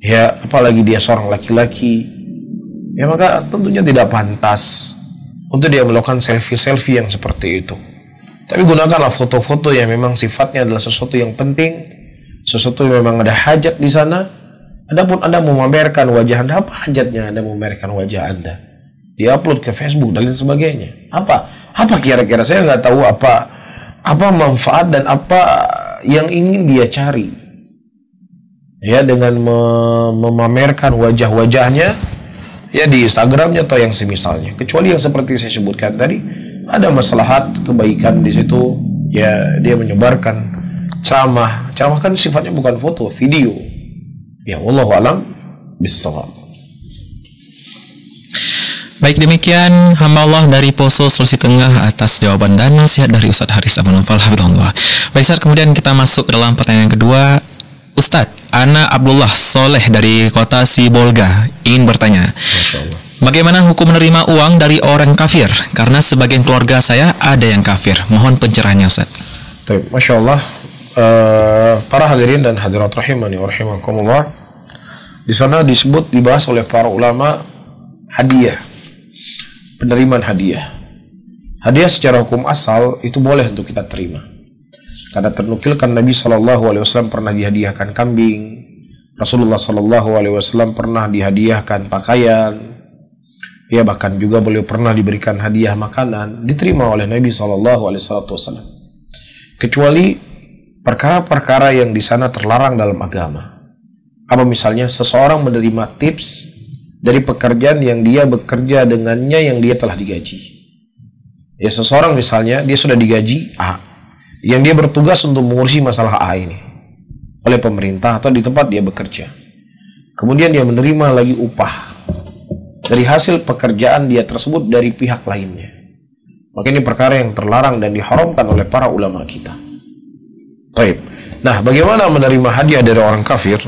Ya, apalagi dia seorang laki-laki, ya maka tentunya tidak pantas untuk dia melakukan selfie-selfie yang seperti itu. Tapi gunakanlah foto-foto yang memang sifatnya adalah sesuatu yang penting, sesuatu yang memang ada hajat di sana. Adapun Anda memamerkan wajah Anda, apa hajatnya Anda memamerkan wajah Anda? Di-upload ke Facebook dan lain sebagainya. Apa kira-kira? Saya nggak tahu apa manfaat dan apa yang ingin dia cari, ya, dengan memamerkan wajah-wajahnya, ya, di Instagramnya atau yang semisalnya. Kecuali yang seperti saya sebutkan tadi, ada maslahat kebaikan di situ, ya, dia menyebarkan ceramah kan sifatnya bukan foto, video. Ya, wallahu a'lam bishawab. Baik, demikian hamba Allah dari Poso, Sulawesi Tengah atas jawaban dan nasihat dari Ustaz Haris Abu Naufal hafizahullah. Baik Ustaz, kemudian kita masuk dalam pertanyaan kedua. Ustaz, Ana Abdullah Soleh dari kota Sibolga ingin bertanya, bagaimana hukum menerima uang dari orang kafir? Karena sebagian keluarga saya ada yang kafir. Mohon pencerahannya Ustaz. Masya Allah, para hadirin dan hadirat rahimani wa rahimakumullah, di sana dibahas oleh para ulama hadiah, penerimaan hadiah. Hadiah secara hukum asal itu boleh untuk kita terima. Karena ternukilkan Nabi SAW pernah dihadiahkan kambing, Rasulullah SAW pernah dihadiahkan pakaian, ya, bahkan juga beliau pernah diberikan hadiah makanan, diterima oleh Nabi SAW. Kecuali perkara-perkara yang di sana terlarang dalam agama. Apa misalnya seseorang menerima tips dari pekerjaan yang dia bekerja dengannya yang dia telah digaji. Ya, seseorang misalnya dia sudah digaji A, yang dia bertugas untuk mengurusi masalah A ini oleh pemerintah atau di tempat dia bekerja. kemudian dia menerima lagi upah dari hasil pekerjaan dia tersebut dari pihak lainnya. Maka ini perkara yang terlarang dan diharamkan oleh para ulama kita. Baik. Nah, bagaimana menerima hadiah dari orang kafir?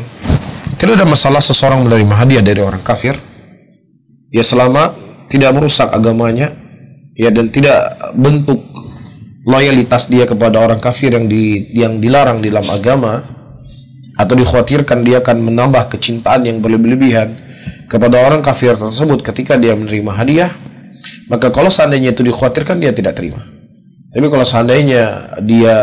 Tidak ada masalah seseorang menerima hadiah dari orang kafir, ya selama tidak merusak agamanya, ya, dan tidak bentuk loyalitas dia kepada orang kafir yang dilarang di dalam agama, atau dikhawatirkan dia akan menambah kecintaan yang berlebihan kepada orang kafir tersebut ketika dia menerima hadiah. Maka kalau seandainya itu dikhawatirkan, dia tidak terima. Tapi kalau seandainya dia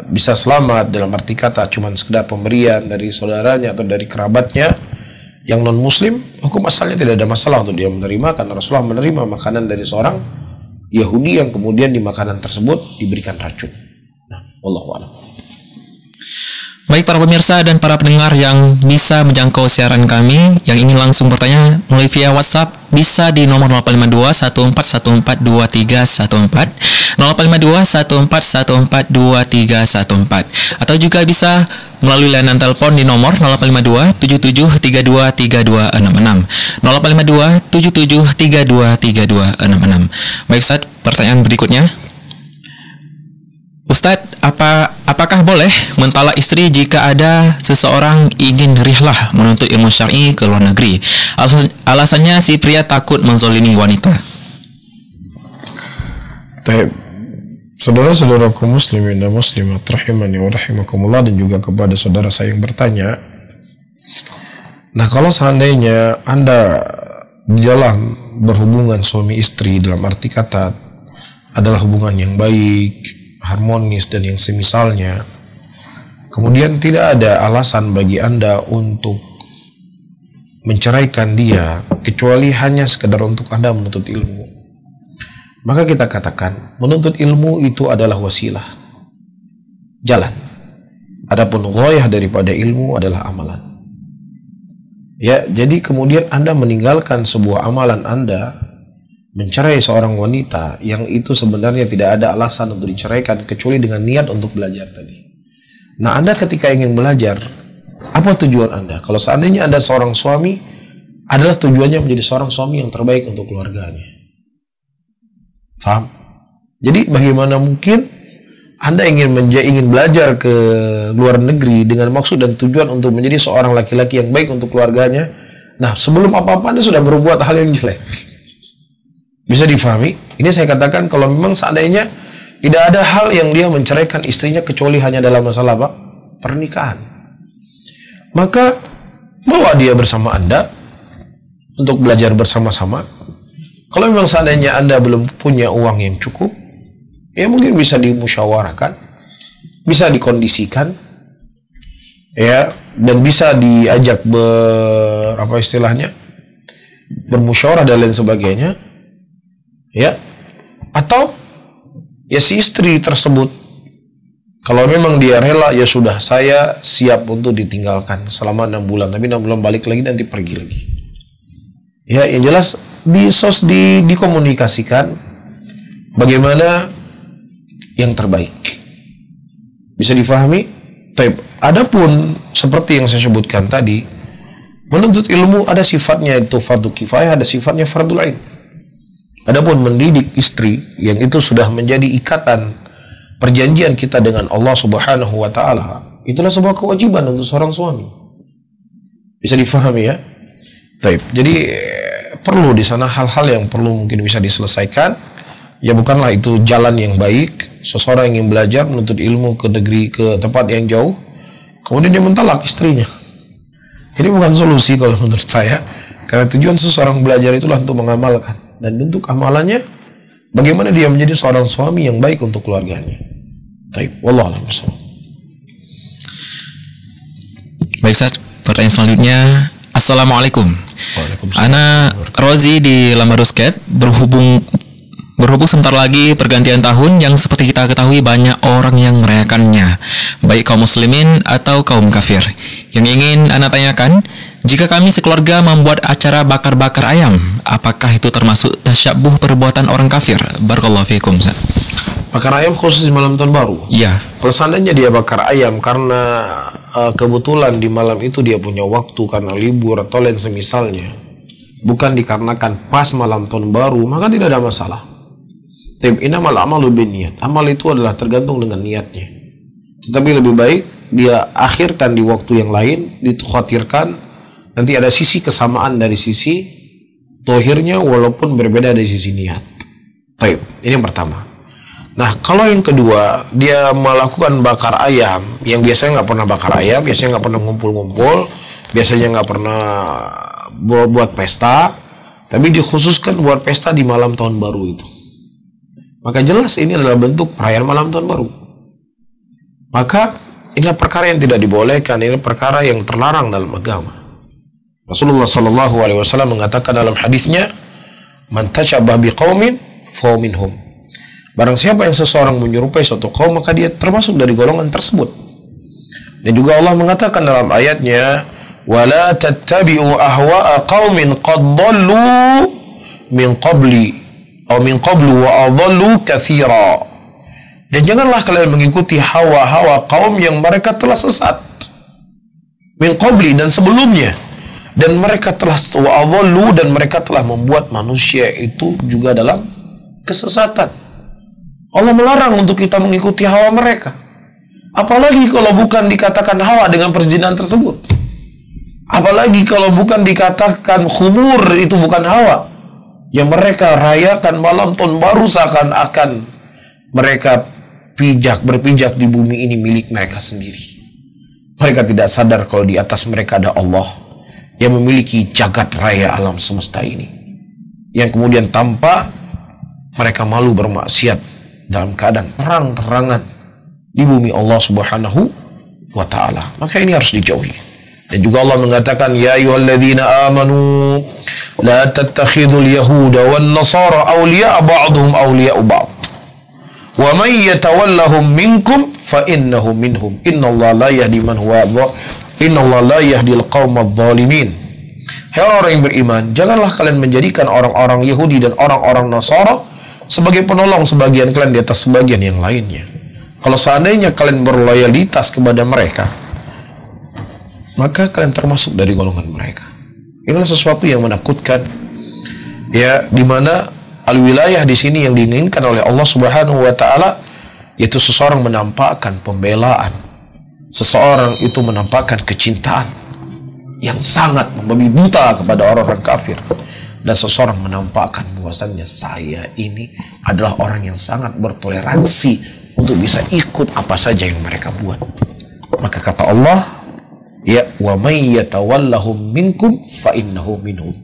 bisa selamat, dalam arti kata cuma sekedar pemberian dari saudaranya atau dari kerabatnya yang non muslim, hukum asalnya tidak ada masalah untuk dia menerima, karena Rasulullah menerima makanan dari seorang Yahudi yang kemudian di makanan tersebut diberikan racun. Nah, wallahu a'lam. Baik para pemirsa dan para pendengar yang bisa menjangkau siaran kami, yang ingin langsung bertanya melalui via WhatsApp, bisa di nomor 08214142314, 08214142314, atau juga bisa melalui layanan telepon di nomor 08277323266, 08277323266. Baik Ustaz, pertanyaan berikutnya. Ustadz, apakah boleh mentalak istri jika ada seseorang ingin rihlah menuntut ilmu syar'i ke luar negeri? Alasannya si pria takut menzolimi wanita. Saudara-saudaraku muslimin dan muslimat rahimani wa rahimakumullah, dan juga kepada saudara saya yang bertanya. Nah, kalau seandainya Anda di dalam berhubungan suami istri, dalam arti kata adalah hubungan yang baik, harmonis dan yang semisalnya, kemudian tidak ada alasan bagi Anda untuk menceraikan dia kecuali hanya sekedar untuk Anda menuntut ilmu, maka kita katakan menuntut ilmu itu adalah wasilah, jalan. Adapun ghayah daripada ilmu adalah amalan. Ya, jadi kemudian Anda meninggalkan sebuah amalan Anda, mencerai seorang wanita yang itu sebenarnya tidak ada alasan untuk diceraikan kecuali dengan niat untuk belajar tadi. Nah, Anda ketika ingin belajar, apa tujuan Anda? Kalau seandainya Anda seorang suami, adalah tujuannya menjadi seorang suami yang terbaik untuk keluarganya. Faham? Jadi bagaimana mungkin Anda ingin belajar ke luar negeri dengan maksud dan tujuan untuk menjadi seorang laki-laki yang baik untuk keluarganya? Nah, sebelum apa-apa Anda sudah berbuat hal yang jelek. Bisa difahami? Ini saya katakan kalau memang seandainya tidak ada hal yang dia menceraikan istrinya kecuali hanya dalam masalah apa? Pernikahan. Maka bawa dia bersama Anda untuk belajar bersama-sama. Kalau memang seandainya Anda belum punya uang yang cukup, ya mungkin bisa dimusyawarahkan, bisa dikondisikan, ya, dan bisa diajak bermusyawarah dan lain sebagainya. Ya, atau ya si istri tersebut, kalau memang dia rela, ya sudah, saya siap untuk ditinggalkan selama 6 bulan, tapi 6 bulan balik lagi, nanti pergi lagi. Ya, yang jelas dikomunikasikan bagaimana yang terbaik. Bisa difahami? Adapun seperti yang saya sebutkan tadi, menuntut ilmu ada sifatnya itu fardu kifayah, ada sifatnya fardul ain. Adapun mendidik istri yang itu sudah menjadi ikatan perjanjian kita dengan Allah Subhanahu wa taala, itulah sebuah kewajiban untuk seorang suami. Bisa difahami ya? Jadi perlu di sana hal-hal yang perlu mungkin bisa diselesaikan. Ya, bukanlah itu jalan yang baik seseorang ingin belajar menuntut ilmu ke negeri, ke tempat yang jauh, kemudian dia mentalak istrinya. Ini bukan solusi kalau menurut saya, karena tujuan seseorang belajar itulah untuk mengamalkan. Dan bentuk amalannya bagaimana dia menjadi seorang suami yang baik untuk keluarganya. Wallahu a'lam bishawab. Baik Ustaz, pertanyaan selanjutnya. Assalamualaikum. Waalaikumsalam. Ana Rozi di Lamarusket, berhubung sebentar lagi pergantian tahun yang seperti kita ketahui banyak orang yang merayakannya, baik kaum muslimin atau kaum kafir. Yang ingin Ana tanyakan, jika kami sekeluarga membuat acara bakar-bakar ayam, apakah itu termasuk tasyabuh perbuatan orang kafir? Barakallahu fiikum. Bakar ayam khusus di malam tahun baru? Iya. Kalau seandainya dia bakar ayam karena kebetulan di malam itu dia punya waktu karena libur atau lain semisalnya, bukan dikarenakan pas malam tahun baru, maka tidak ada masalah. Innamal a'malu binniyat. Amal itu adalah tergantung dengan niatnya. Tetapi lebih baik dia akhirkan di waktu yang lain, dikhawatirkan nanti ada sisi kesamaan dari sisi zahirnya walaupun berbeda dari sisi niat. Baik, ini yang pertama. Nah, kalau yang kedua, dia melakukan bakar ayam, yang biasanya nggak pernah bakar ayam, biasanya nggak pernah ngumpul-ngumpul, biasanya nggak pernah buat pesta, tapi dikhususkan buat pesta di malam tahun baru itu. Maka jelas ini adalah bentuk perayaan malam tahun baru. Maka ini perkara yang tidak dibolehkan, ini perkara yang terlarang dalam agama. Rasulullah SAW mengatakan dalam hadisnya, "Man tashabbaha biqaumin fa minhum." Barang siapa yang seseorang menyerupai suatu kaum, maka dia termasuk dari golongan tersebut. Dan juga Allah mengatakan dalam ayatnya, "Wala tattabi'u ahwa'a qaumin qad dhallu min qabli aw min qablu wa adhallu katsira." Dan janganlah kalian mengikuti hawa-hawa kaum yang mereka telah sesat. Min qabli, dan sebelumnya. Dan mereka telah wa adhallu, dan mereka telah membuat manusia itu juga dalam kesesatan. Allah melarang untuk kita mengikuti hawa mereka. Apalagi kalau bukan dikatakan hawa dengan perzinahan tersebut. Apalagi kalau bukan dikatakan khumur itu bukan hawa. Yang mereka rayakan malam tahun baru seakan-akan mereka berpijak di bumi ini milik mereka sendiri. Mereka tidak sadar kalau di atas mereka ada Allah yang memiliki jagat raya alam semesta ini. Yang kemudian tanpa mereka malu bermaksiat dalam keadaan terang-terangan di bumi Allah Subhanahu wa ta'ala. Maka ini harus dijauhi. Dan juga Allah mengatakan, "Ya ayyuhalladzina amanu la tattakhidul yahuda wan nasara awliya'a ba'dhum awliya'u ba'd. Wa man yatawallahum minkum fa innahu minhum. Innallaha la yahdi man huwa innallaha la yahdil qaumadh dhalimin." Hai orang yang beriman, janganlah kalian menjadikan orang-orang Yahudi dan orang-orang Nasara sebagai penolong sebagian kalian di atas sebagian yang lainnya. Kalau seandainya kalian berloyalitas kepada mereka, maka kalian termasuk dari golongan mereka. Inilah sesuatu yang menakutkan, ya, di mana al-wilayah di sini yang diinginkan oleh Allah Subhanahu wa taala yaitu seseorang menampakkan pembelaan, seseorang itu menampakkan kecintaan yang sangat membabi buta kepada orang-orang kafir. Dan seseorang menampakkan bahwasannya saya ini adalah orang yang sangat bertoleransi untuk bisa ikut apa saja yang mereka buat. Maka kata Allah, ya, wa may yatawallahum minkum fa innahu minhum.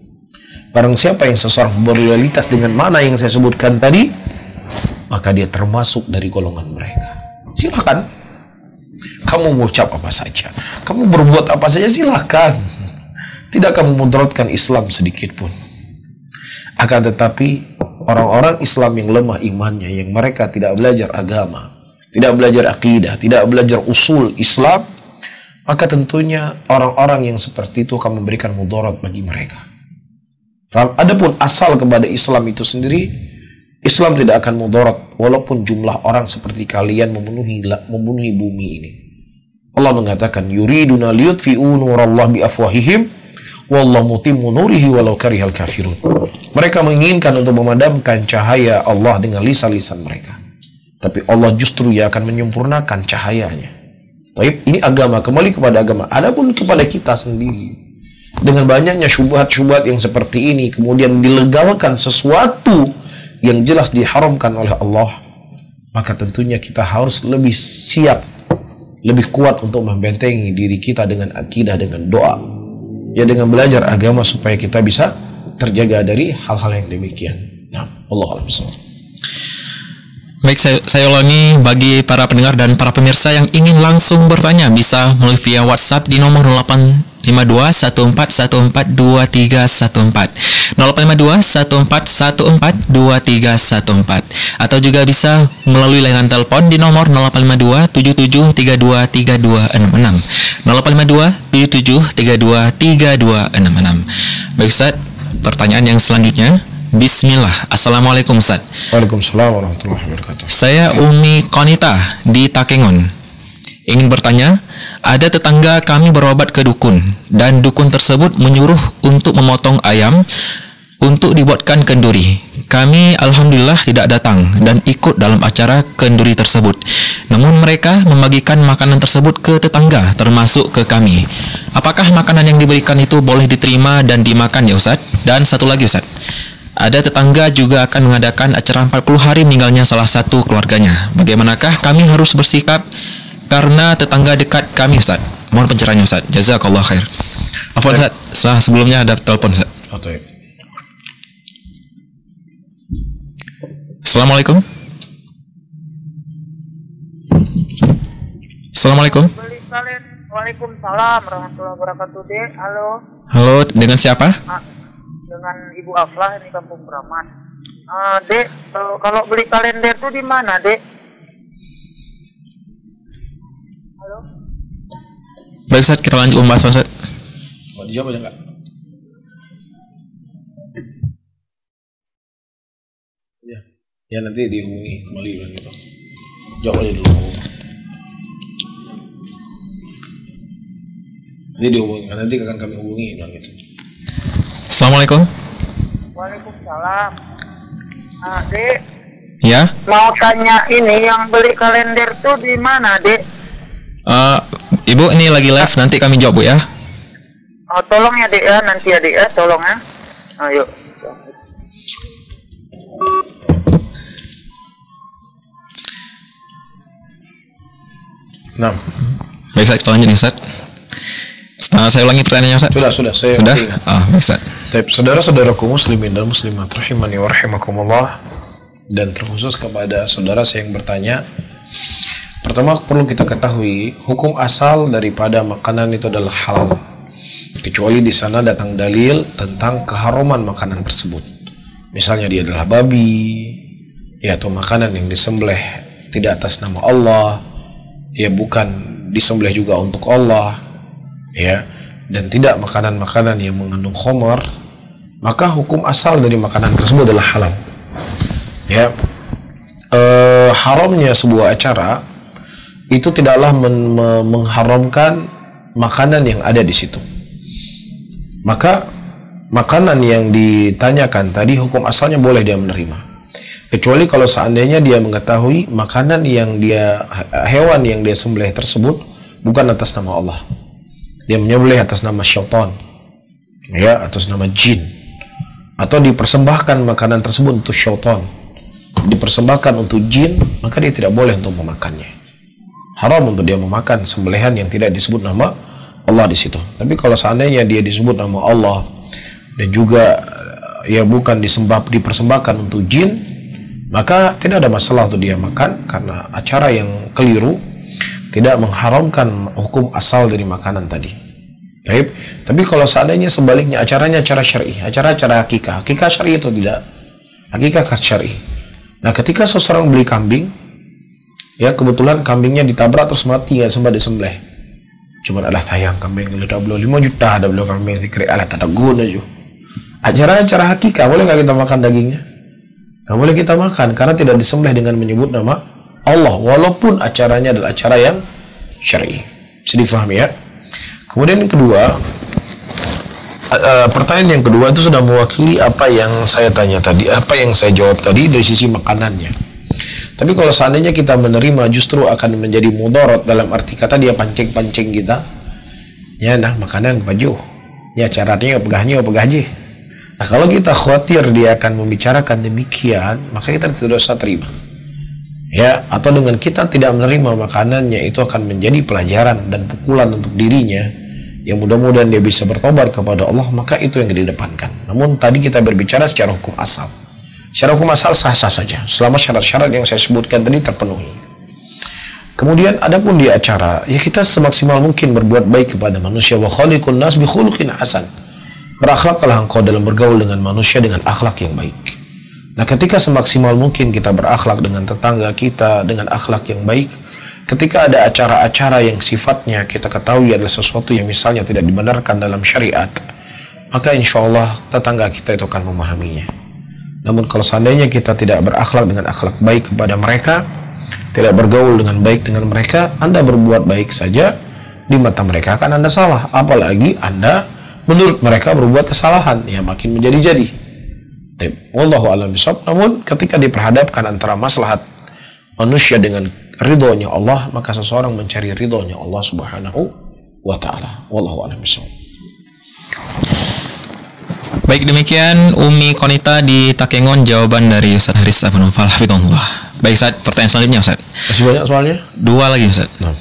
Barang siapa yang seseorang berloyalitas dengan mana yang saya sebutkan tadi, maka dia termasuk dari golongan mereka. Silakan. Kamu mengucap apa saja, kamu berbuat apa saja, silakan. Tidak akan memudaratkan Islam sedikit pun. Akan tetapi orang-orang Islam yang lemah imannya, yang mereka tidak belajar agama, tidak belajar akidah, tidak belajar usul Islam, maka tentunya orang-orang yang seperti itu akan memberikan mudarat bagi mereka. Adapun asal kepada Islam itu sendiri, Islam tidak akan mudarat walaupun jumlah orang seperti kalian memenuhi bumi ini. Allah mengatakan, yuriduna liyutfi'u nurallahi bi afwahihim wallahu mutimmu nurihi walau karihal kafirun. Mereka menginginkan untuk memadamkan cahaya Allah dengan lisan-lisan mereka, tapi Allah justru yang akan menyempurnakan cahayanya. Baik, ini agama, kembali kepada agama. Adapun kepada kita sendiri, dengan banyaknya syubhat-syubhat yang seperti ini, kemudian dilegalkan sesuatu yang jelas diharamkan oleh Allah, maka tentunya kita harus lebih siap, lebih kuat untuk membentengi diri kita dengan akidah, dengan doa, ya, dengan belajar agama supaya kita bisa terjaga dari hal-hal yang demikian. Nah, Allah a'lam. Baik, saya ulangi bagi para pendengar dan para pemirsa yang ingin langsung bertanya, bisa melalui via WhatsApp di nomor 085214142314 085214142314 atau juga bisa melalui layanan telepon di nomor 085277323266 085277323266. Baik Ustaz, pertanyaan yang selanjutnya. Bismillah. Assalamualaikum Ustaz. Waalaikumsalam warahmatullahi wabarakatuh. Saya Umi Konita di Takengon. ingin bertanya, ada tetangga kami berobat ke dukun dan dukun tersebut menyuruh untuk memotong ayam untuk dibuatkan kenduri. Kami alhamdulillah tidak datang dan ikut dalam acara kenduri tersebut. Namun mereka membagikan makanan tersebut ke tetangga termasuk ke kami. Apakah makanan yang diberikan itu boleh diterima dan dimakan ya Ustaz? Dan satu lagi Ustaz, ada tetangga juga akan mengadakan acara 40 hari meninggalnya salah satu keluarganya. Bagaimanakah kami harus bersikap karena tetangga dekat kami Ustaz? Mohon pencerahannya Ustaz. Jazakallah khair. Afwan Ustaz, sebelumnya ada telepon Ustaz. Assalamualaikum. Assalamualaikum. Waalaikumsalam warahmatullahi wabarakatuh. Dek, halo. Halo, dengan siapa? Dengan Ibu Aflah ini Kampung Braman. Dek, kalau beli kalender tuh di mana, Dek? Halo. Baik Ustaz, kita lanjut pembahasan Ustaz. Mau dijawab aja enggak? Ya nanti dihubungi kembali bilang gitu. Jawab aja dulu. Nanti dihubungi, nanti akan kami hubungi bilang gitu. Assalamualaikum. Waalaikumsalam. Dek. Ya. Mau tanya ini yang beli kalender tuh di mana, Dek? Ibu ini lagi live, nanti kami jawab Bu ya. Tolong ya Dek ya, nanti ya Dek ya, tolong ya. Ayo. Nah, baik Ustaz, kita lanjut nih Ustaz. Saya ulangi pertanyaannya Ustaz. Sudah, saya sudah. masih ingat. Baik Ustaz. Saudara-saudaraku muslimin dan muslimat rahimani wa rahimakumullah, dan terkhusus kepada saudara saya yang bertanya, pertama perlu kita ketahui hukum asal daripada makanan itu adalah halal, kecuali di sana datang dalil tentang keharuman makanan tersebut. Misalnya dia adalah babi, ya, atau makanan yang disembelih tidak atas nama Allah, ya, bukan disembelih juga untuk Allah, ya, dan tidak makanan-makanan yang mengandung khamar, maka hukum asal dari makanan tersebut adalah halal. Ya, haramnya sebuah acara itu tidaklah mengharamkan makanan yang ada di situ. Maka makanan yang ditanyakan tadi hukum asalnya boleh dia menerima, kecuali kalau seandainya dia mengetahui makanan yang hewan yang dia sembelih tersebut bukan atas nama Allah, dia menyembelih atas nama syaitan, ya, atas nama jin, atau dipersembahkan makanan tersebut untuk syaitan, dipersembahkan untuk jin, maka dia tidak boleh untuk memakannya. Haram untuk dia memakan sembelihan yang tidak disebut nama Allah di situ. Tapi kalau seandainya dia disebut nama Allah dan juga ya bukan dipersembahkan untuk jin, maka tidak ada masalah untuk dia makan, karena acara yang keliru tidak mengharamkan hukum asal dari makanan tadi. Baik. Tapi kalau seandainya sebaliknya, acaranya acara syar'i, acara hakikah syar'i itu tidak, hakikah syar'i. Nah, ketika seseorang beli kambing, ya, kebetulan kambingnya ditabrak terus mati, nggak sempat disembelih, cuma ada sayang kambing udah beli 5 juta, ada beli kambing dikira alat ada guna juga. Acara hakikah boleh nggak kita makan dagingnya? Nggak boleh kita makan karena tidak disembelih dengan menyebut nama Allah, walaupun acaranya adalah acara yang syar'i. Bisa difahami ya? Kemudian yang kedua, pertanyaan yang kedua itu sudah mewakili apa yang saya tanya tadi, apa yang saya jawab tadi dari sisi makanannya. Tapi kalau seandainya kita menerima justru akan menjadi mudarat, dalam arti kata dia pancing-pancing kita, ya, nah makanan baju, ya caranya pegahnya. Nah, kalau kita khawatir dia akan membicarakan demikian, maka kita tidak usah terima. Ya, atau dengan kita tidak menerima makanannya, itu akan menjadi pelajaran dan pukulan untuk dirinya, yang mudah-mudahan dia bisa bertobat kepada Allah, maka itu yang didepankan. Namun tadi kita berbicara secara hukum asal. Secara hukum asal sah-sah saja selama syarat-syarat yang saya sebutkan tadi terpenuhi. Kemudian adapun di acara, ya kita semaksimal mungkin berbuat baik kepada manusia. Wa khaliqun nas bi khuluqin hasan. Berakhlaklah engkau dalam bergaul dengan manusia dengan akhlak yang baik. Nah, ketika semaksimal mungkin kita berakhlak dengan tetangga kita dengan akhlak yang baik, ketika ada acara-acara yang sifatnya kita ketahui adalah sesuatu yang misalnya tidak dibenarkan dalam syariat, maka insya Allah tetangga kita itu akan memahaminya. Namun kalau seandainya kita tidak berakhlak dengan akhlak baik kepada mereka, tidak bergaul dengan baik dengan mereka, Anda berbuat baik saja, di mata mereka akan Anda salah. Apalagi Anda menurut mereka berbuat kesalahan, ya makin menjadi-jadi. Wallahu a'lam bishawab. Namun ketika diperhadapkan antara maslahat manusia dengan ridhonya Allah, maka seseorang mencari ridhonya Allah Subhanahu wa ta'ala. Wallahu a'lam bishawab. Baik, demikian Umi Konita di Takengon jawaban dari Ustaz Haris Abu Naufal hafizahullah. Baik Ustaz, pertanyaan selanjutnya Ustaz. Masih banyak soalnya? 2 lagi Ustaz. Nah.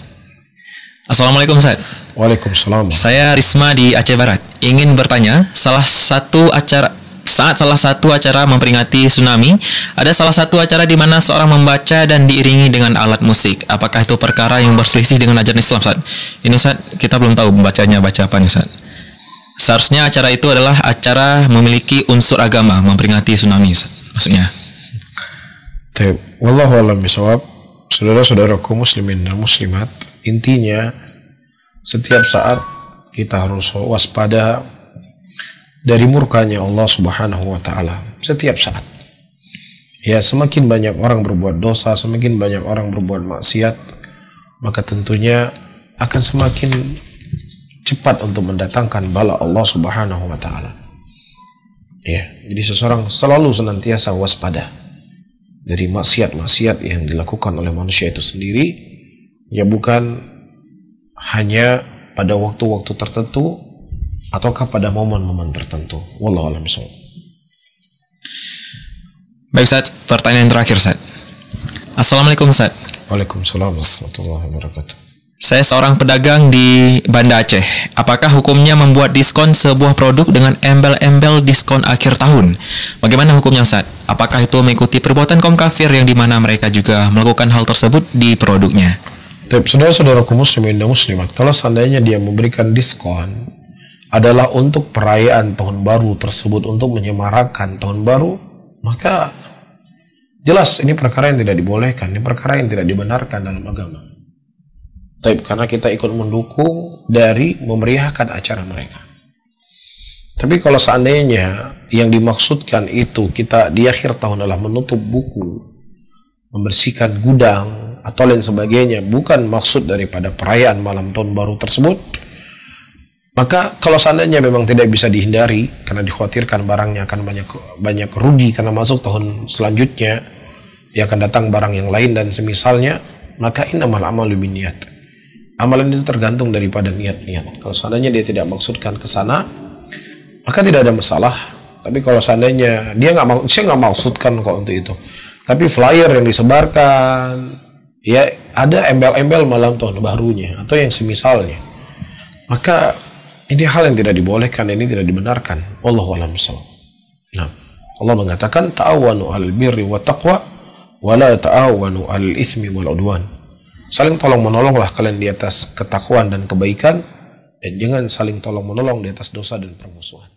Assalamualaikum Ustaz. Waalaikumsalam. Saya Risma di Aceh Barat. Ingin bertanya, saat salah satu acara memperingati tsunami, ada salah satu acara di mana seorang membaca dan diiringi dengan alat musik. Apakah itu perkara yang berselisih dengan ajaran Islam, Ustaz? Ini Ustaz, kita belum tahu membacanya baca apa nih, Ustaz. Seharusnya acara itu adalah acara memiliki unsur agama, memperingati tsunami, Ustaz, maksudnya. Wallahu a'lam bishawab. Saudara-saudaraku muslimin dan muslimat, intinya setiap saat kita harus waspada dari murkanya Allah Subhanahu wa ta'ala. Setiap saat. Ya, semakin banyak orang berbuat dosa, semakin banyak orang berbuat maksiat, maka tentunya akan semakin cepat untuk mendatangkan bala Allah Subhanahu wa ta'ala. Ya, jadi seseorang selalu senantiasa waspada dari maksiat-maksiat yang dilakukan oleh manusia itu sendiri, ya bukan hanya pada waktu-waktu tertentu ataukah pada momen-momen tertentu. Wallahu a'lam bishawab. Baik Ustaz, pertanyaan terakhir Ustaz. Assalamualaikum Ustaz. Waalaikumsalam warahmatullahi wabarakatuh. Saya seorang pedagang di Banda Aceh. Apakah hukumnya membuat diskon sebuah produk dengan embel-embel diskon akhir tahun? Bagaimana hukumnya Ustaz? Apakah itu mengikuti perbuatan kaum kafir yang dimana mereka juga melakukan hal tersebut di produknya? Saudara-saudaraku muslimin dan muslimat, kalau seandainya dia memberikan diskon adalah untuk perayaan tahun baru tersebut, untuk menyemarakan tahun baru, maka jelas ini perkara yang tidak dibolehkan, ini perkara yang tidak dibenarkan dalam agama. Karena kita ikut mendukung dari memeriahkan acara mereka. Tapi kalau seandainya yang dimaksudkan itu kita di akhir tahun adalah menutup buku, membersihkan gudang atau lain sebagainya, bukan maksud daripada perayaan malam tahun baru tersebut, maka kalau seandainya memang tidak bisa dihindari karena dikhawatirkan barangnya akan banyak rugi karena masuk tahun selanjutnya dia akan datang barang yang lain dan semisalnya, maka innamal a'malu binniyat. Amalan itu tergantung daripada niat-niat. Kalau seandainya dia tidak maksudkan ke sana, maka tidak ada masalah. Tapi kalau seandainya saya nggak maksudkan kok untuk itu, tapi flyer yang disebarkan, ya ada embel-embel malam tahun barunya atau yang semisalnya, maka ini hal yang tidak dibolehkan, ini tidak dibenarkan. Wallahu a'lam bishawab. Nah, Allah mengatakan ta'awanu 'alal birri wat taqwa wa la ta'awanu 'alal itsmi wal 'udwan. Saling tolong menolonglah kalian di atas ketakwaan dan kebaikan, dan jangan saling tolong menolong di atas dosa dan permusuhan.